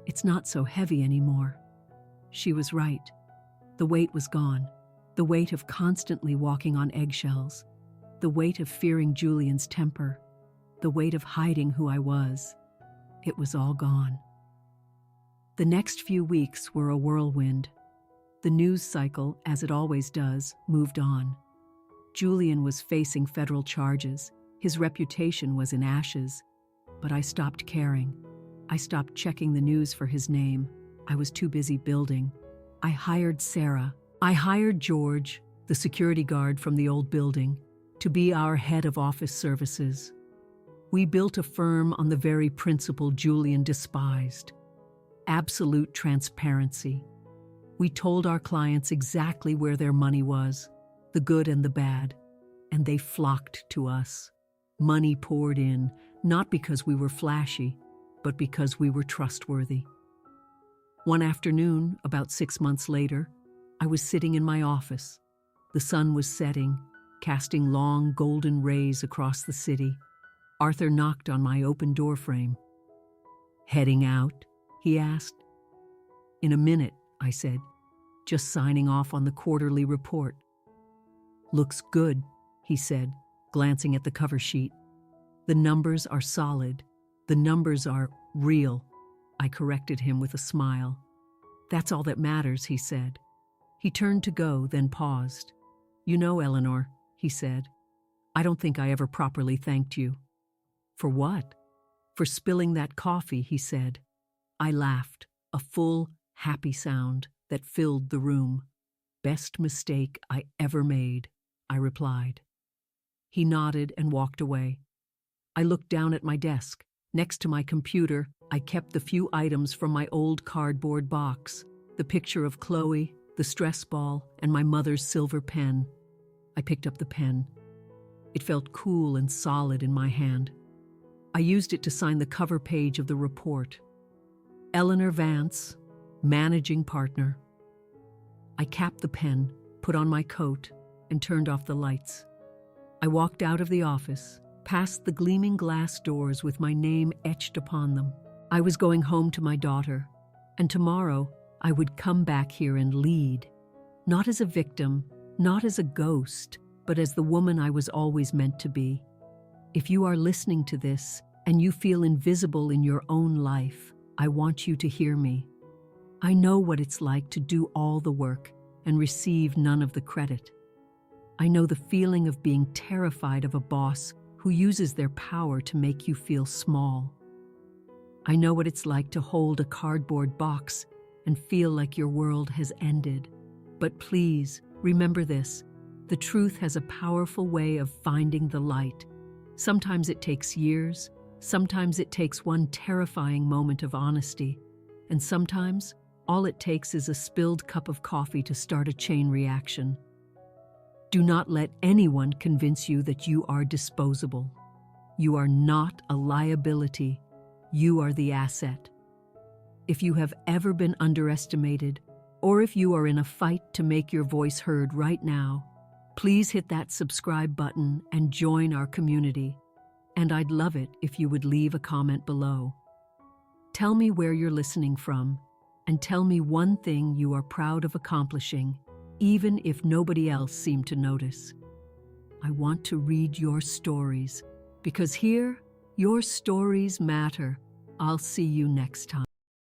it's not so heavy anymore." She was right. The weight was gone. The weight of constantly walking on eggshells. The weight of fearing Julian's temper. The weight of hiding who I was. It was all gone. The next few weeks were a whirlwind. The news cycle, as it always does, moved on. Julian was facing federal charges. His reputation was in ashes. But I stopped caring. I stopped checking the news for his name. I was too busy building. I hired Sarah. I hired George, the security guard from the old building, to be our head of office services. We built a firm on the very principle Julian despised: absolute transparency. We told our clients exactly where their money was, the good and the bad, and they flocked to us. Money poured in, not because we were flashy, but because we were trustworthy. One afternoon, about 6 months later, I was sitting in my office. The sun was setting, casting long golden rays across the city. Arthur knocked on my open doorframe. "Heading out?" he asked. "In a minute," I said, "just signing off on the quarterly report." "Looks good," he said, glancing at the cover sheet. "The numbers are solid. The numbers are real." I corrected him with a smile. "That's all that matters," he said. He turned to go, then paused. "You know, Eleanor," he said, "I don't think I ever properly thanked you." "For what?" "For spilling that coffee," he said. I laughed, a full, happy sound that filled the room. "Best mistake I ever made," I replied. He nodded and walked away. I looked down at my desk. Next to my computer, I kept the few items from my old cardboard box: the picture of Chloe, the stress ball, and my mother's silver pen. I picked up the pen. It felt cool and solid in my hand. I used it to sign the cover page of the report. Eleanor Vance, managing partner. I capped the pen, put on my coat, and turned off the lights. I walked out of the office, past the gleaming glass doors with my name etched upon them. I was going home to my daughter, and tomorrow I would come back here and lead. Not as a victim, not as a ghost, but as the woman I was always meant to be. If you are listening to this and you feel invisible in your own life, I want you to hear me. I know what it's like to do all the work and receive none of the credit. I know the feeling of being terrified of a boss who uses their power to make you feel small. I know what it's like to hold a cardboard box and feel like your world has ended. But please, remember this: the truth has a powerful way of finding the light. Sometimes it takes years, sometimes it takes one terrifying moment of honesty, and sometimes all it takes is a spilled cup of coffee to start a chain reaction. Do not let anyone convince you that you are disposable. You are not a liability. You are the asset. If you have ever been underestimated, or if you are in a fight to make your voice heard right now, please hit that subscribe button and join our community. And I'd love it if you would leave a comment below. Tell me where you're listening from, and tell me one thing you are proud of accomplishing, even if nobody else seemed to notice. I want to read your stories, because here, your stories matter. I'll see you next time.